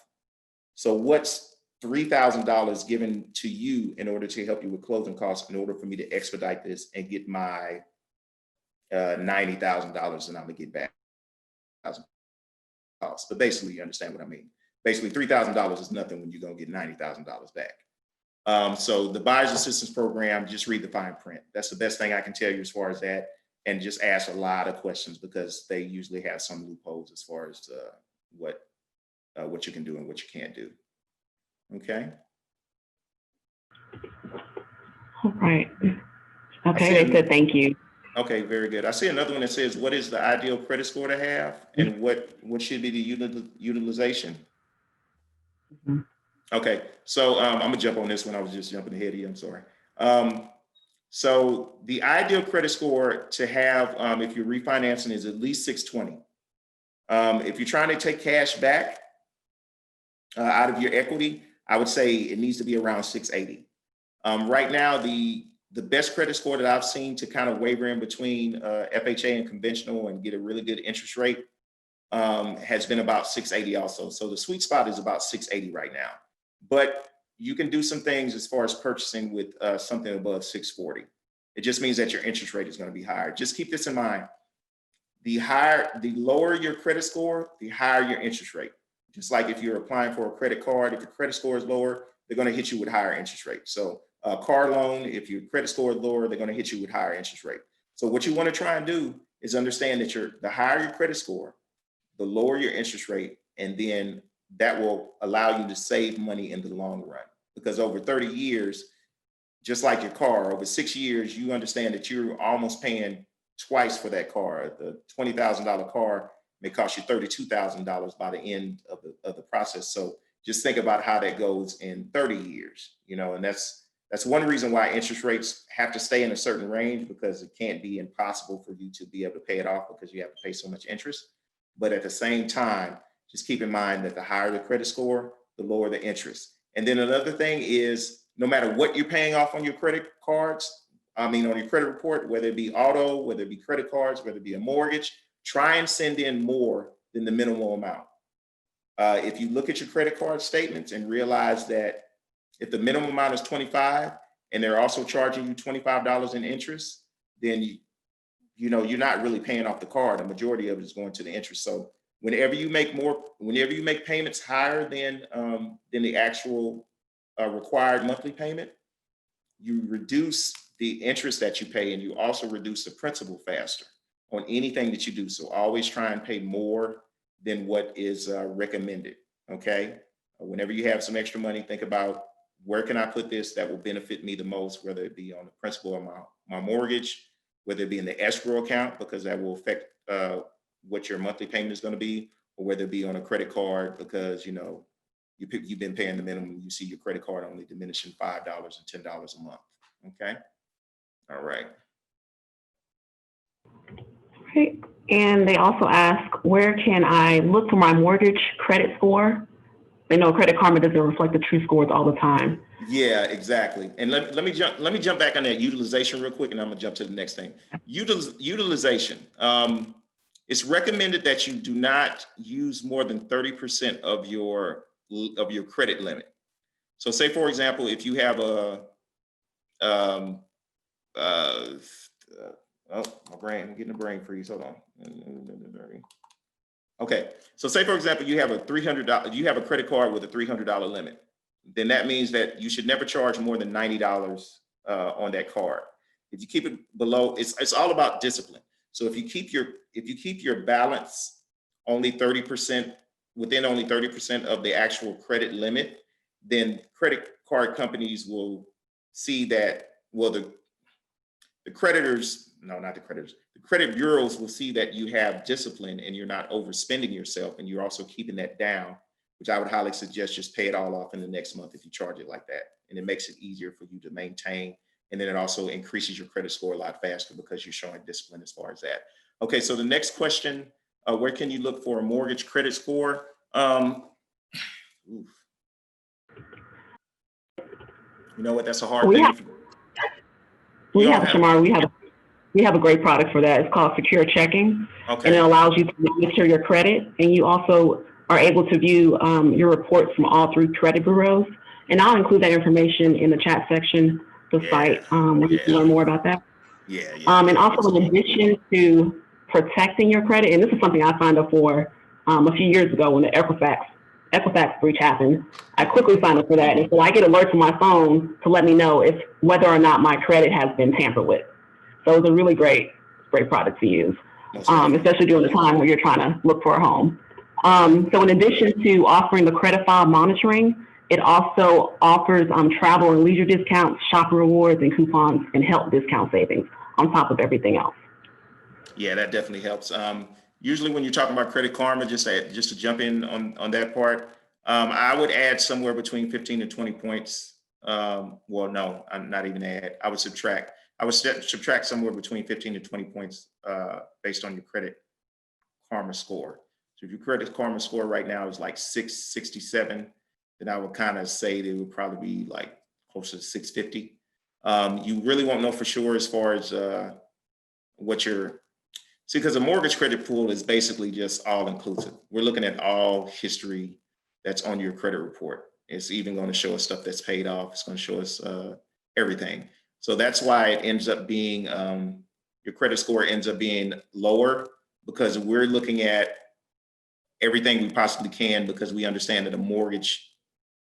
S2: So what's $3,000 given to you in order to help you with closing costs in order for me to expedite this and get my $90,000 and I'm gonna get back $1,000. But basically, you understand what I mean. Basically, $3,000 is nothing when you're gonna get $90,000 back. So the buyer's assistance program, just read the fine print. That's the best thing I can tell you as far as that. And just ask a lot of questions because they usually have some loopholes as far as what you can do and what you can't do. Okay.
S1: All right. Okay, they said thank you.
S2: Okay, very good. I see another one that says, what is the ideal credit score to have and what should be the utilization?
S1: Mm-hmm.
S2: Okay, so I'm gonna jump on this one. I was just jumping ahead of you, I'm sorry. So the ideal credit score to have if you're refinancing is at least 620. If you're trying to take cash back out of your equity, I would say it needs to be around 680. Right now, the best credit score that I've seen to kind of waver in between FHA and conventional and get a really good interest rate has been about 680 also. So the sweet spot is about 680 right now. But you can do some things as far as purchasing with something above 640. It just means that your interest rate is going to be higher. Just keep this in mind. The lower your credit score, the higher your interest rate. Just like if you're applying for a credit card, if your credit score is lower, they're going to hit you with higher interest rate. So a car loan, if your credit score is lower, they're going to hit you with higher interest rate. So what you want to try and do is understand that the higher your credit score, the lower your interest rate, and then that will allow you to save money in the long run. Because over 30 years, just like your car, over 6 years, you understand that you're almost paying twice for that car. The $20,000 car may cost you $32,000 by the end of the process. So just think about how that goes in 30 years, and that's one reason why interest rates have to stay in a certain range, because it can't be impossible for you to be able to pay it off because you have to pay so much interest. But at the same time, just keep in mind that the higher the credit score, the lower the interest. And then another thing is, no matter what you're paying off on your credit cards, on your credit report, whether it be auto, whether it be credit cards, whether it be a mortgage, try and send in more than the minimum amount. If you look at your credit card statements and realize that if the minimum amount is 25 and they're also charging you $25 in interest, then you're not really paying off the card. The majority of it is going to the interest. So whenever you make payments higher than the actual required monthly payment, you reduce the interest that you pay, and you also reduce the principal faster on anything that you do. So always try and pay more than what is recommended. Okay. Whenever you have some extra money, think about, where can I put this that will benefit me the most, whether it be on the principal of my mortgage, whether it be in the escrow account, because that will affect what your monthly payment is going to be, or whether it be on a credit card, because you've been paying the minimum. You see your credit card only diminishing $5 and $10 a month. Okay. All right.
S1: Right. And they also ask, where can I look for my mortgage credit score? They know Credit Karma doesn't reflect the true scores all the time.
S2: Yeah, exactly. And let me jump back on that utilization real quick, and I'm gonna jump to the next thing. Utilization. It's recommended that you do not use more than 30% of your credit limit. So say, for example, if you have a oh, my brain, I'm getting a brain freeze. Hold on. Okay. So say, for example, you have a credit card with a $300 limit. Then that means that you should never charge more than $90 on that card. If you keep it below, it's all about discipline. So if you keep your balance only 30%, within only 30% of the actual credit limit, then credit card companies will see that, well, the creditors, no, not the creditors, the credit bureaus will see that you have discipline and you're not overspending yourself, and you're also keeping that down, which I would highly suggest just pay it all off in the next month if you charge it like that. And it makes it easier for you to maintain. And then it also increases your credit score a lot faster because you're showing discipline as far as that. Okay, so the next question, where can you look for a mortgage credit score? You know what, that's a hard thing.
S1: Shamari, we have a great product for that. It's called Secure Checking.
S2: Okay.
S1: And it allows you to monitor your credit, and you also are able to view your reports from all three credit bureaus. And I'll include that information in the chat section, the site, where you can learn more about that. And also, in addition to protecting your credit, and this is something I signed up for a few years ago when the Equifax breach happened, I quickly signed up for that. And so I get alerts on my phone to let me know whether or not my credit has been tampered with. So it's a really great product to use, especially during the time where you're trying to look for a home. So in addition to offering the credit file monitoring, it also offers travel and leisure discounts, shopping rewards, and coupons, and health discount savings on top of everything else.
S2: Yeah, that definitely helps. Usually when you're talking about Credit Karma, just to jump in on that part, I would add somewhere between 15 to 20 points. Well, no, I'm not even add. I would subtract somewhere between 15 to 20 points based on your Credit Karma score. So if your Credit Karma score right now is like 667, then I would kind of say that it would probably be like closer to 650. You really won't know for sure as far as because a mortgage credit pool is basically just all inclusive. We're looking at all history that's on your credit report. It's even going to show us stuff that's paid off. It's going to show us everything. So that's why it ends up being, your credit score ends up being lower, because we're looking at everything we possibly can, because we understand that a mortgage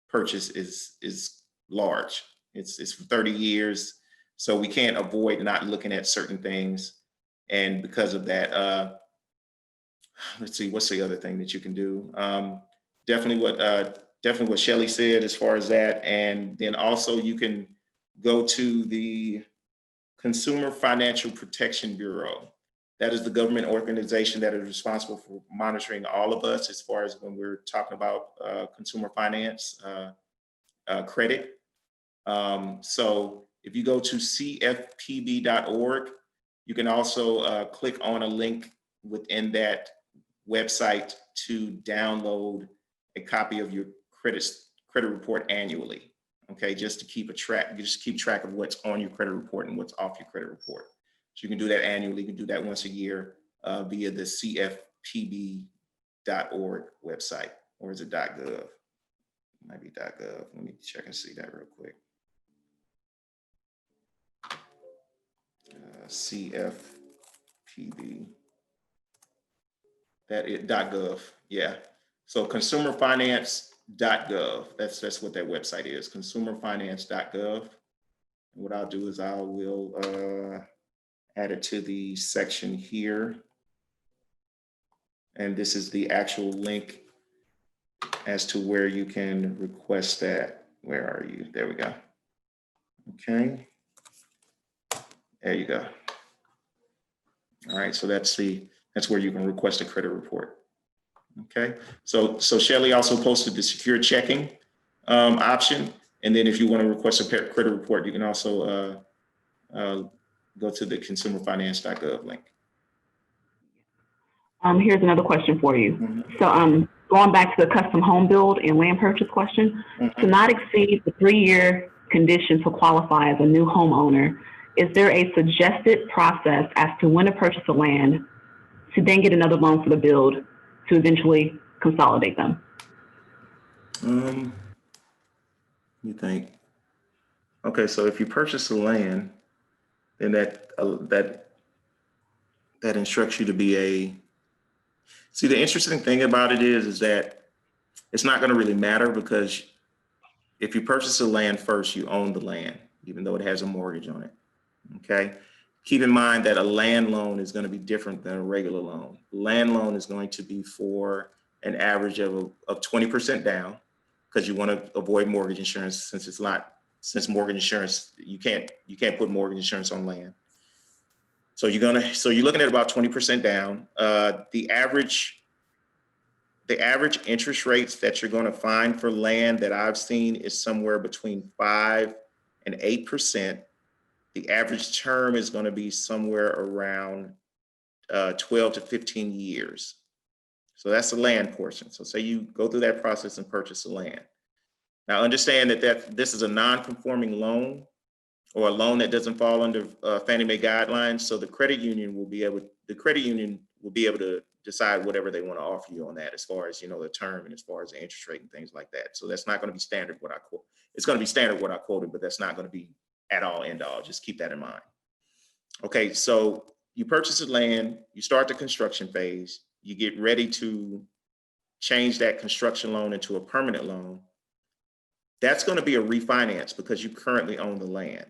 S2: purchase is large. It's for 30 years. So we can't avoid not looking at certain things. And because of that, let's see, what's the other thing that you can do? Definitely what Shelly said as far as that. And then also you can go to the Consumer Financial Protection Bureau. That is the government organization that is responsible for monitoring all of us as far as when we're talking about consumer finance, credit. So if you go to cfpb.org, you can also click on a link within that website to download a copy of your credit report annually. Okay, just to keep track of what's on your credit report and what's off your credit report. So you can do that annually. You can do that once a year via the cfpb.org website, or is it .gov? It might be .gov. Let me check and see that real quick. CFPB. That is .gov. Yeah. So consumerfinance.gov. That's what that website is. Consumerfinance.gov. What I'll do is I will add it to the section here. And this is the actual link as to where you can request that. Where are you? There we go. Okay. There you go. All right, so that's where you can request a credit report. Okay, so Shelly also posted the secure checking option, and then if you want to request a credit report, you can also go to the consumerfinance.gov link.
S1: Here's another question for you.
S2: Mhm.
S1: So going back to the custom home build and land purchase question, to not exceed the 3-year condition to qualify as a new homeowner, is there a suggested process as to when to purchase the land to then get another loan for the build to eventually consolidate them?
S2: You think? Okay, so if you purchase the land, then that instructs you to be a. See, the interesting thing about it is that it's not going to really matter because if you purchase the land first, you own the land, even though it has a mortgage on it. Okay. Keep in mind that a land loan is going to be different than a regular loan. Land loan is going to be for an average of 20% down because you want to avoid mortgage insurance since mortgage insurance, you can't put mortgage insurance on land. So you're looking at about 20% down. The average interest rates that you're going to find for land that I've seen is somewhere between 5 and 8%. The average term is going to be somewhere around 12 to 15 years. So that's the land portion. So say you go through that process and purchase the land. Now understand that this is a non-conforming loan or a loan that doesn't fall under Fannie Mae guidelines. So the credit union will be able to decide whatever they want to offer you on that, as far as the term and as far as the interest rate and things like that. So that's not going to be standard what I quote. It's going to be standard what I quoted, but that's not going to be at all end all. Just keep that in mind. Okay, so you purchase the land, you start the construction phase, you get ready to change that construction loan into a permanent loan. That's going to be a refinance because you currently own the land.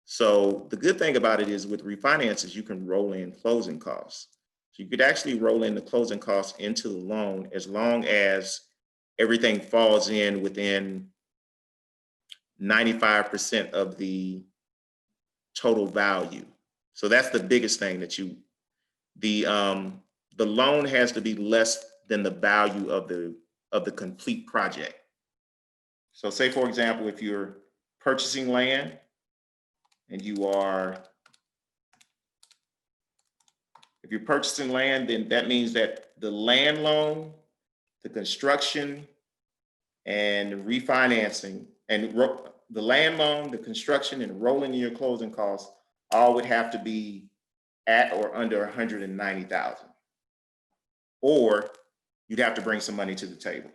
S2: So the good thing about it is with refinances, you can roll in closing costs. So you could actually roll in the closing costs into the loan as long as everything falls in within 95% of the total value. So that's the biggest thing that the loan has to be less than the value of the complete project. So say, for example, if you're purchasing land and if you're purchasing land, then that means that the land loan, the construction, and refinancing, and the land loan, the construction, and rolling in your closing costs all would have to be at or under 190,000, or you'd have to bring some money to the table.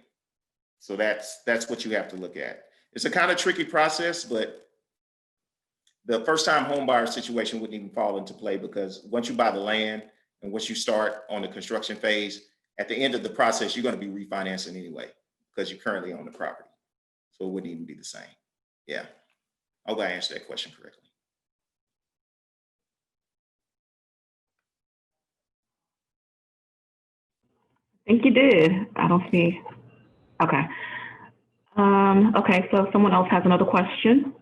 S2: So that's what you have to look at. It's a kind of tricky process, but the first time home buyer situation wouldn't even fall into play because once you buy the land and once you start on the construction phase, at the end of the process, you're going to be refinancing anyway because you currently own the property. So it wouldn't even be the same. Yeah. I hope I answered that question correctly.
S1: I think you did. I don't see. Okay. Okay, so someone else has another question.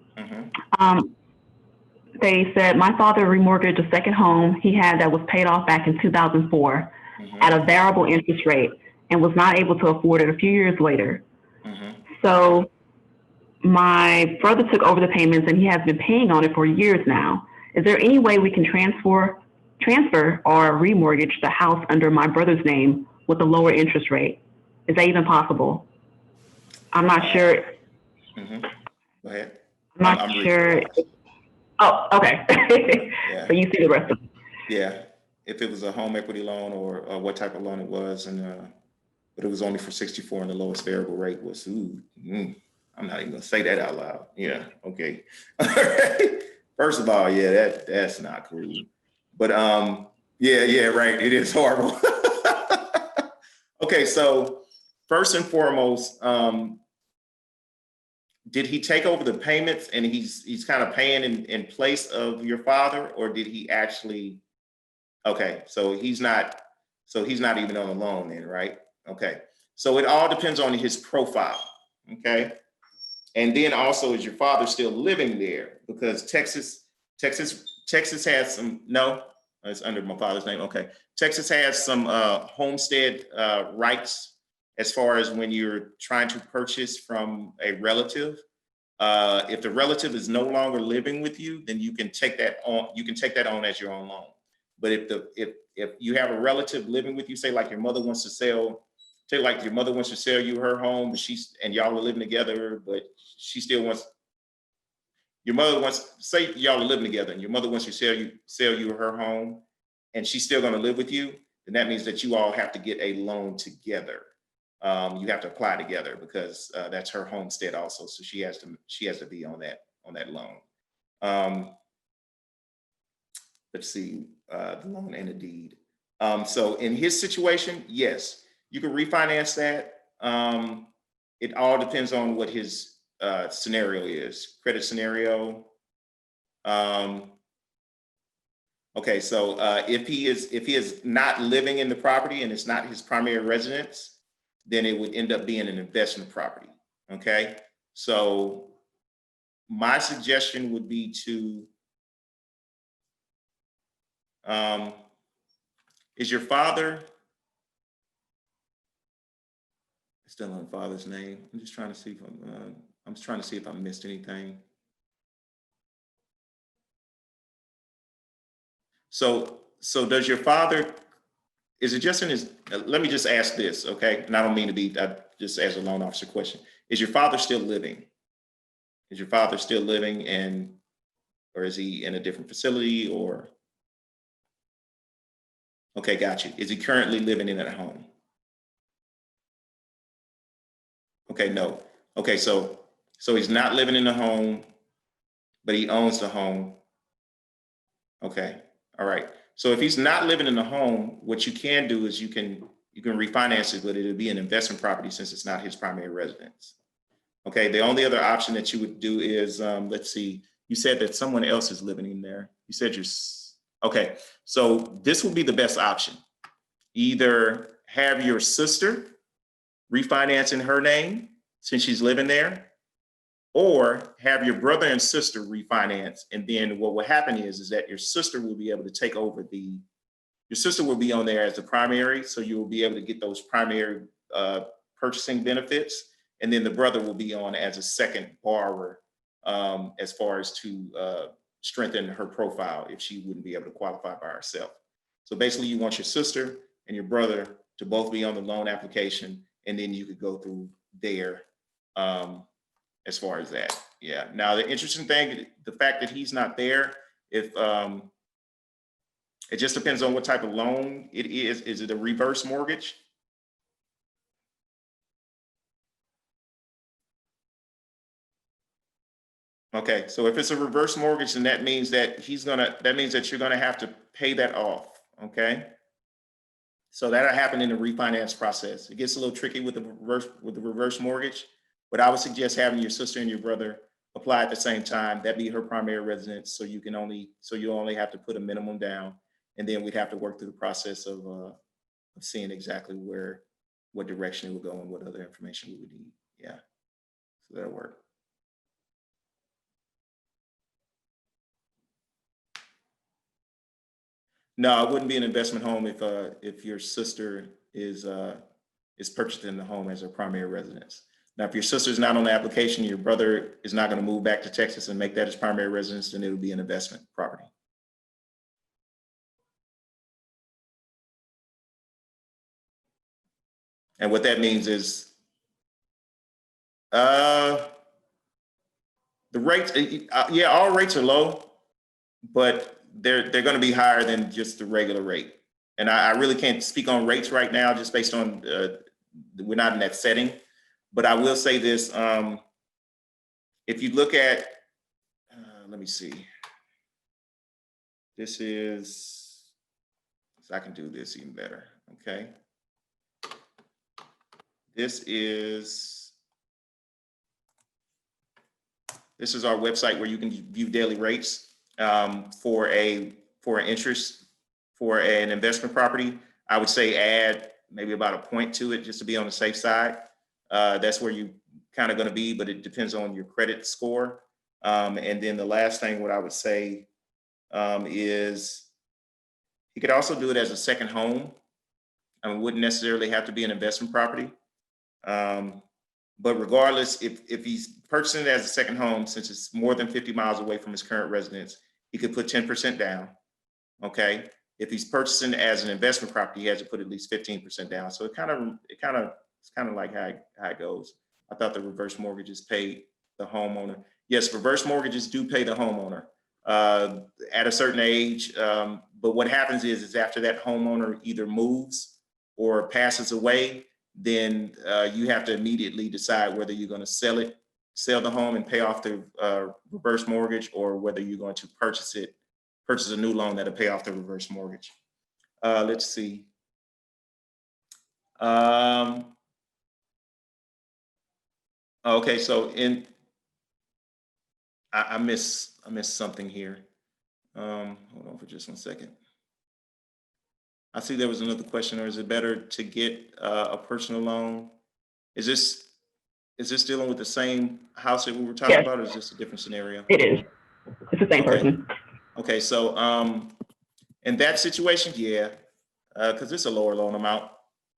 S1: They said, my father remortgaged a second home he had that was paid off back in 2004 at a variable interest rate and was not able to afford it a few years later. So my brother took over the payments and he has been paying on it for years now. Is there any way we can transfer or remortgage the house under my brother's name with a lower interest rate? Is that even possible? I'm not sure.
S2: Go ahead.
S1: I'm not sure. Oh, okay.
S2: Yeah.
S1: So you see the rest of it.
S2: Yeah. If it was a home equity loan or what type of loan it was, but it was only for 64 and the lowest variable rate was, I'm not even gonna say that out loud. Yeah. Okay. All right. First of all, yeah, that's not cool. But yeah, right. It is horrible. Okay, so first and foremost, did he take over the payments and he's kind of paying in place of your father, or did he actually? Okay, so he's not even on the loan then, right? Okay, so it all depends on his profile. Okay, and then also, is your father still living there? Because Texas has some, no, it's under my father's name. Okay, Texas has some homestead rights as far as when you're trying to purchase from a relative. If the relative is no longer living with you, then you can take that on. You can take that on as your own loan. But if you have a relative living with you, say like your mother wants to sell, say like your mother wants to sell you her home, but and y'all are living together, but she still wants, your mother wants, say y'all are living together and your mother wants to sell you her home and she's still going to live with you, then that means that you all have to get a loan together. You have to apply together because that's her homestead also. So she has to be on that loan. Let's see, the loan and the deed. So in his situation, yes, you can refinance that. It all depends on what his scenario is, credit scenario. Okay, so if he is not living in the property and it's not his primary residence, then it would end up being an investment property. Okay, so my suggestion would be to, is your father still on father's name? I'm just trying to see if I missed anything. So does your father, is it just in his, let me just ask this, okay? And I don't mean to be, just as a loan officer question. Is your father still living? Is your father still living or is he in a different facility or? Okay, got you. Is he currently living in that home? Okay, no. Okay, so he's not living in the home, but he owns the home. Okay, all right. So if he's not living in the home, what you can do is you can refinance it, but it'll be an investment property since it's not his primary residence. Okay, the only other option that you would do is, let's see, you said that someone else is living in there. You said okay, so this would be the best option. Either have your sister refinance in her name since she's living there, or have your brother and sister refinance. And then what will happen is that your sister will be able to take over your sister will be on there as the primary. So you will be able to get those primary purchasing benefits. And then the brother will be on as a second borrower as far as to strengthen her profile if she wouldn't be able to qualify by herself. So basically you want your sister and your brother to both be on the loan application, and then you could go through there as far as that. Yeah. Now the interesting thing, the fact that he's not there, if it just depends on what type of loan it is. Is it a reverse mortgage? Okay, so if it's a reverse mortgage, then that means that you're gonna have to pay that off. Okay. So that'll happen in the refinance process. It gets a little tricky with the reverse mortgage, but I would suggest having your sister and your brother apply at the same time. That'd be her primary residence. So you only have to put a minimum down, and then we'd have to work through the process of seeing exactly what direction it would go and what other information we would need. Yeah, so that'll work. No, it wouldn't be an investment home if your sister is purchasing the home as her primary residence. Now, if your sister's not on the application, your brother is not going to move back to Texas and make that his primary residence, then it would be an investment property. And what that means is the rates, yeah, all rates are low, but they're going to be higher than just the regular rate. And I really can't speak on rates right now, just based on we're not in that setting. But I will say this: if you look at, let me see, this is, so I can do this even better. Okay, this is our website where you can view daily rates for an interest for an investment property. I would say add maybe about a point to it just to be on the safe side. That's where you kind of going to be, but it depends on your credit score. And then the last thing, what I would say is you could also do it as a second home. I mean, it wouldn't necessarily have to be an investment property. But regardless, if he's purchasing it as a second home, since it's more than 50 miles away from his current residence, he could put 10% down. Okay. If he's purchasing as an investment property, he has to put at least 15% down. So it's kind of like how it goes. I thought the reverse mortgages paid the homeowner. Yes, reverse mortgages do pay the homeowner at a certain age. But what happens is after that homeowner either moves or passes away, then you have to immediately decide whether you're going to sell the home and pay off the reverse mortgage, or whether you're going to purchase a new loan that'll pay off the reverse mortgage. Let's see. Okay, so I missed something here. Hold on for just 1 second. I see there was another question. Or is it better to get a personal loan? Is this dealing with the same house that we were talking about, or is this a different scenario?
S1: It is. It's the same person.
S2: Okay, so in that situation, yeah, because it's a lower loan amount.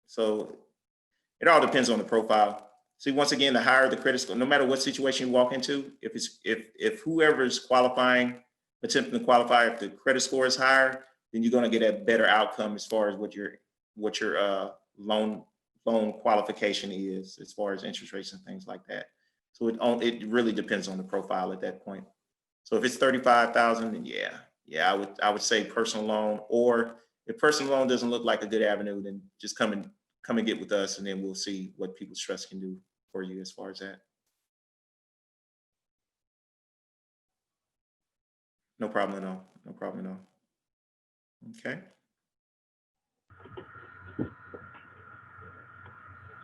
S2: So it all depends on the profile. See, once again, the higher the credit score, no matter what situation you walk into, if whoever is attempting to qualify, if the credit score is higher, then you're going to get a better outcome as far as what your loan qualification is, as far as interest rates and things like that. So it really depends on the profile at that point. So if it's 35,000, then yeah, I would say personal loan. Or if personal loan doesn't look like a good avenue, then just come and get with us, and then we'll see what People's Trust can do for you as far as that. No problem at all. No problem at all. Okay.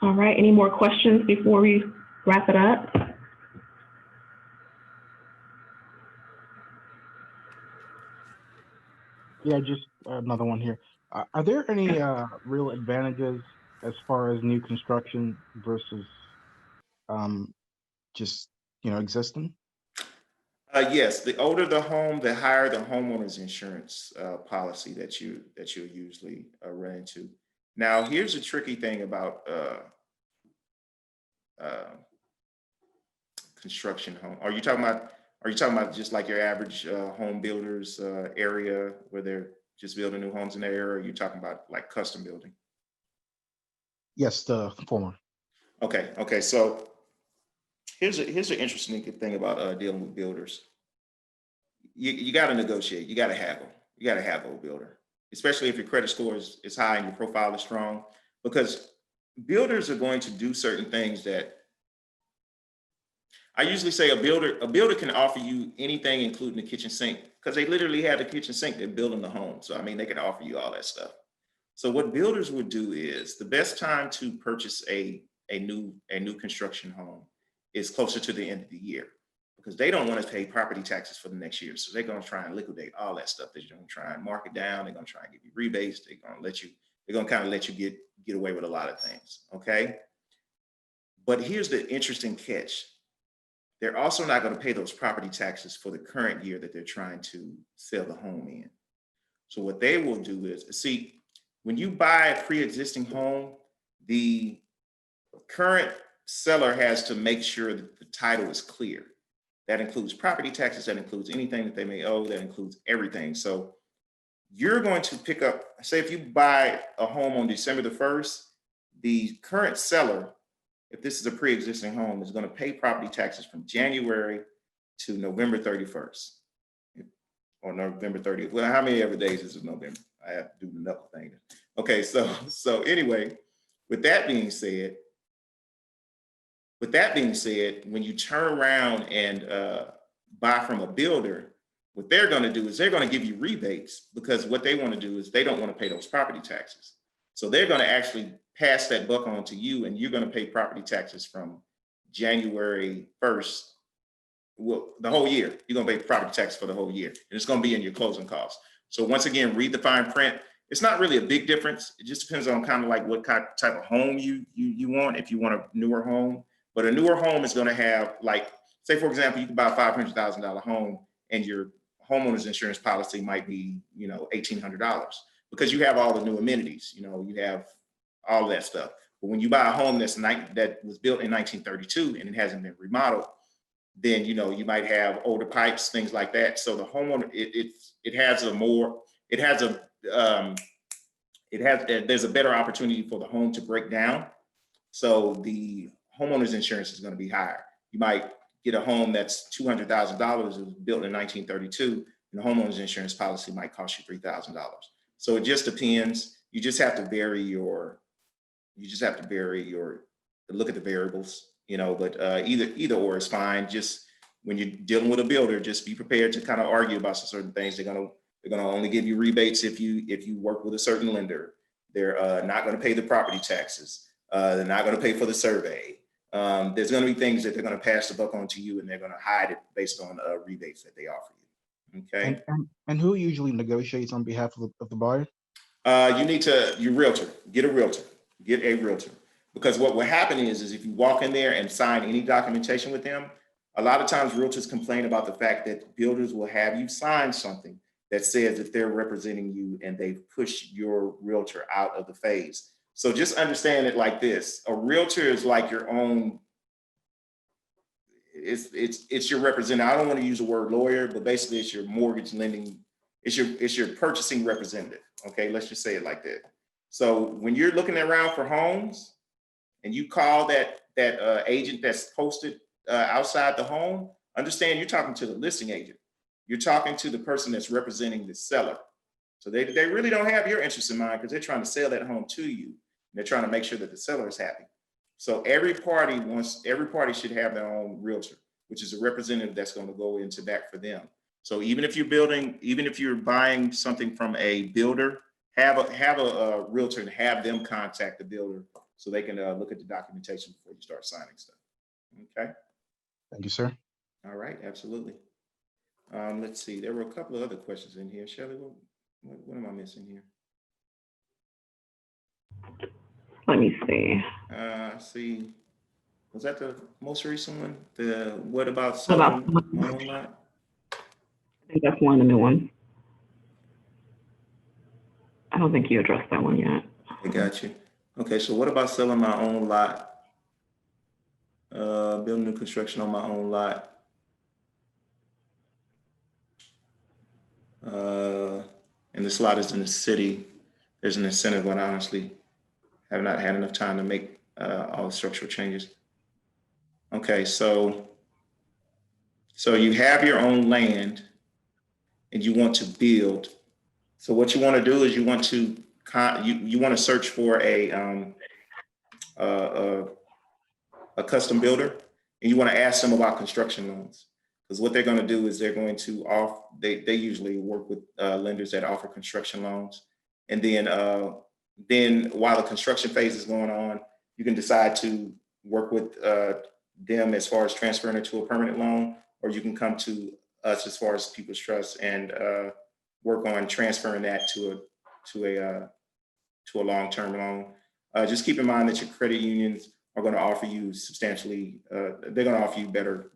S1: All right. Any more questions before we wrap it up?
S5: Yeah, just another one here. Are there any real advantages as far as new construction versus just existing?
S2: Yes, the older the home, the higher the homeowner's insurance policy that you'll usually run into. Now, here's a tricky thing about construction home. Are you talking about just like your average home builders area where they're just building new homes in their area? Or are you talking about like custom building?
S5: Yes, the former.
S2: Okay. So here's an interesting thing about dealing with builders. You got to negotiate. You got to haggle. You got to haggle a builder, especially if your credit score is high and your profile is strong, because builders are going to do certain things that I usually say a builder can offer you anything, including the kitchen sink, because they literally have the kitchen sink. They're building the home. So, I mean, they can offer you all that stuff. So what builders would do is the best time to purchase a new construction home is closer to the end of the year, because they don't want to pay property taxes for the next year. So they're going to try and liquidate all that stuff. They're going to try and mark it down. They're going to try and give you rebates. They're going to kind of let you get away with a lot of things. Okay. But here's the interesting catch. They're also not going to pay those property taxes for the current year that they're trying to sell the home in. So what they will do is, see, when you buy a pre-existing home, the current seller has to make sure that the title is clear. That includes property taxes, that includes anything that they may owe, that includes everything. So you're going to pick up, say if you buy a home on December the 1st, the current seller, if this is a pre-existing home, is going to pay property taxes from January to November 31st or November 30th. Well, how many ever days is it November? I have to do the knuckle thing. Okay, so anyway, with that being said, when you turn around and buy from a builder, what they're going to do is they're going to give you rebates, because what they want to do is they don't want to pay those property taxes. So they're going to actually pass that buck on to you, and you're going to pay property taxes from January 1st. Well, the whole year. You're going to pay property tax for the whole year, and it's going to be in your closing costs. So once again, read the fine print. It's not really a big difference. It just depends on kind of like what type of home you want. If you want a newer home, but a newer home is going to have, like, say for example, you can buy a $500,000 home, and your homeowner's insurance policy might be, $1,800, because you have all the new amenities. You have all that stuff. But when you buy a home that was built in 1932 and it hasn't been remodeled, then you might have older pipes, things like that. So the homeowner, it it has there's a better opportunity for the home to break down. So the homeowner's insurance is going to be higher. You might get a home that's $200,000, it was built in 1932, and the homeowner's insurance policy might cost you $3,000. So it just depends. You just have to vary your, look at the variables, you know, but either or is fine. Just when you're dealing with a builder, just be prepared to kind of argue about some certain things. They're gonna only give you rebates if you work with a certain lender. They're not going to pay the property taxes. They're not going to pay for the survey. There's going to be things that they're going to pass the buck on to you, and they're going to hide it based on rebates that they offer you. Okay.
S5: And who usually negotiates on behalf of the buyer?
S2: You need your realtor. Get a realtor. Get a realtor. Because what will happen is if you walk in there and sign any documentation with them, a lot of times realtors complain about the fact that builders will have you sign something that says that they're representing you and they've pushed your realtor out of the phase. So just understand it like this. A realtor is like your own, it's your representative. I don't want to use the word lawyer, but basically it's your mortgage lending, it's your purchasing representative. Okay, let's just say it like that. So when you're looking around for homes and you call that agent that's posted outside the home, understand you're talking to the listing agent. You're talking to the person that's representing the seller. So they really don't have your interest in mind because they're trying to sell that home to you. And they're trying to make sure that the seller is happy. So every party should have their own realtor, which is a representative that's going to go into back for them. So even if you're buying something from a builder, have a realtor and have them contact the builder so they can look at the documentation before you start signing stuff. Okay.
S5: Thank you, sir.
S2: All right, absolutely. Let's see. There were a couple of other questions in here. Shelley, what am I missing here?
S1: Let me see.
S2: See, was that the most recent one? What about selling my own lot?
S1: I think that's one of the new ones. I don't think you addressed that one yet.
S2: I got you. Okay, so what about selling my own lot? Building new construction on my own lot. And this lot is in the city. There's an incentive, but I honestly have not had enough time to make all the structural changes. Okay, so you have your own land and you want to build. So what you want to do is you want to search for a custom builder, and you want to ask them about construction loans. Because what they're going to do is they're going to offer, they usually work with lenders that offer construction loans. And then while the construction phase is going on, you can decide to work with them as far as transferring it to a permanent loan, or you can come to us as far as People's Trust and work on transferring that to a long-term loan. Just keep in mind that your credit unions are going to offer you substantially, they're going to offer you better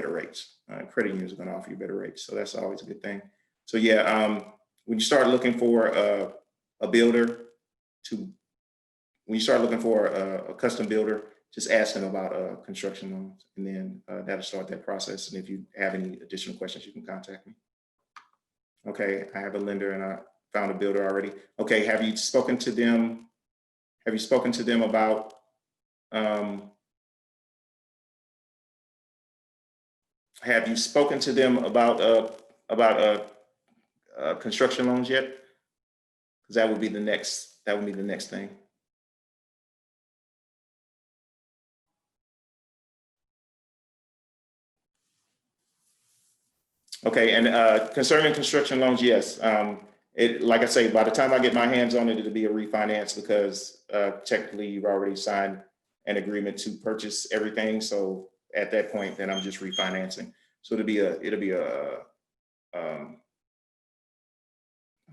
S2: rates. Credit unions are going to offer you better rates. So that's always a good thing. So yeah, when you start looking for a custom builder, just ask them about construction loans, and then that'll start that process. And if you have any additional questions, you can contact me. Okay, I have a lender and I found a builder already. Okay, have you spoken to them? Have you spoken to them about construction loans yet? Because that would be the next thing. Okay, and concerning construction loans, yes. Like I say, by the time I get my hands on it, it'll be a refinance because technically you've already signed an agreement to purchase everything. So at that point, then I'm just refinancing. So it'll be a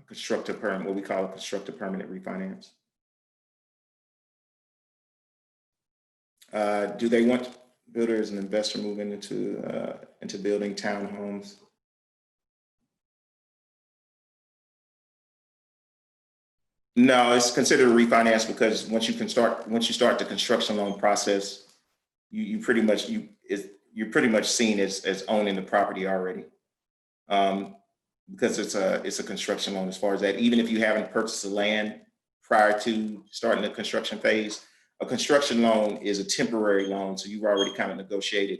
S2: constructive permanent, what we call a constructive permanent refinance. Do they want builders and investor moving into building townhomes? No, it's considered a refinance because once you start the construction loan process, you're pretty much seen as owning the property already. because it's a construction loan as far as that. Even if you haven't purchased the land prior to starting the construction phase, a construction loan is a temporary loan. So you've already kind of negotiated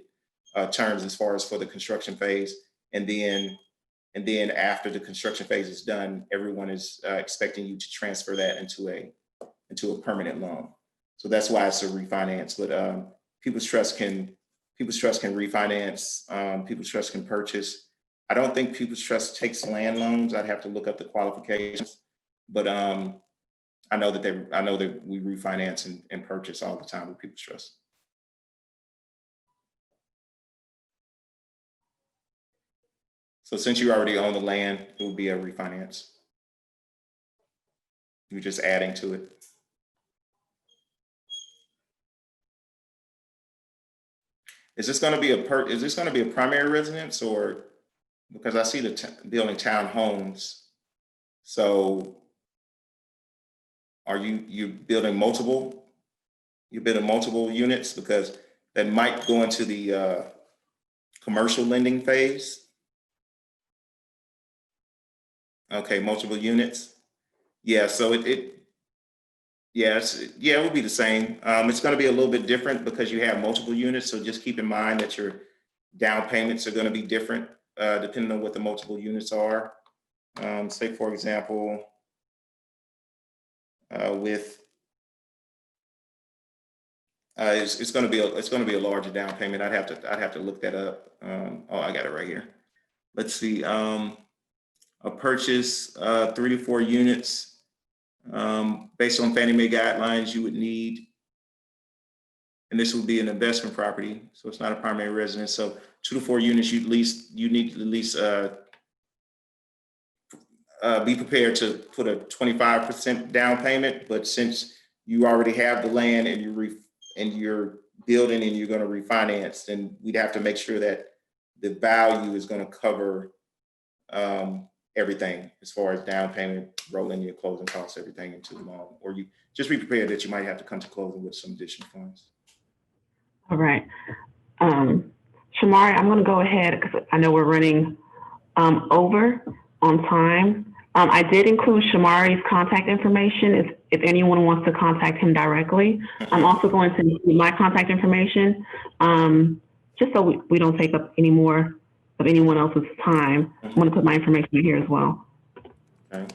S2: terms as far as for the construction phase. And then after the construction phase is done, everyone is expecting you to transfer that into a permanent loan. So that's why it's a refinance. But People's Trust can refinance. People's Trust can purchase. I don't think People's Trust takes land loans. I'd have to look up the qualifications. But I know that we refinance and purchase all the time with People's Trust. So since you already own the land, it would be a refinance. You're just adding to it. Is this going to be a primary residence, or because I see the building townhomes? So are you building multiple? You're building multiple units, because that might go into the commercial lending phase. Okay, multiple units. Yeah, so it would be the same. It's going to be a little bit different because you have multiple units. So just keep in mind that your down payments are going to be different depending on what the multiple units are. Say, for example, it's going to be a larger down payment. I'd have to look that up. Oh, I got it right here. Let's see. A purchase 3 to 4 units. Based on Fannie Mae guidelines, you would need, and this would be an investment property, so it's not a primary residence. So 2 to 4 units, you need to at least be prepared to put a 25% down payment. But since you already have the land and you're building and you're going to refinance, then we'd have to make sure that the value is going to cover everything as far as down payment, rolling your closing costs, everything into the loan. Or you just be prepared that you might have to come to closing with some additional funds.
S1: All right. Shomari, I'm going to go ahead because I know we're running over on time. I did include Shomari's contact information if anyone wants to contact him directly. I'm also going to include my contact information just so we don't take up any more of anyone else's time. I'm going to put my information here as well.
S2: Okay.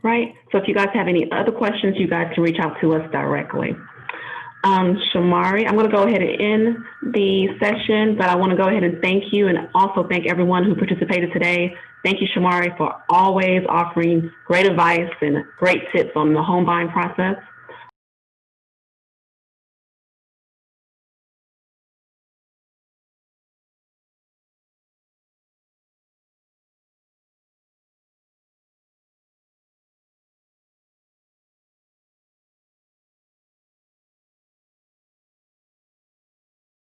S1: Right. So if you guys have any other questions, you guys can reach out to us directly. Shomari, I'm going to go ahead and end the session, but I want to go ahead and thank you and also thank everyone who participated today. Thank you, Shomari, for always offering great advice and great tips on the home buying process.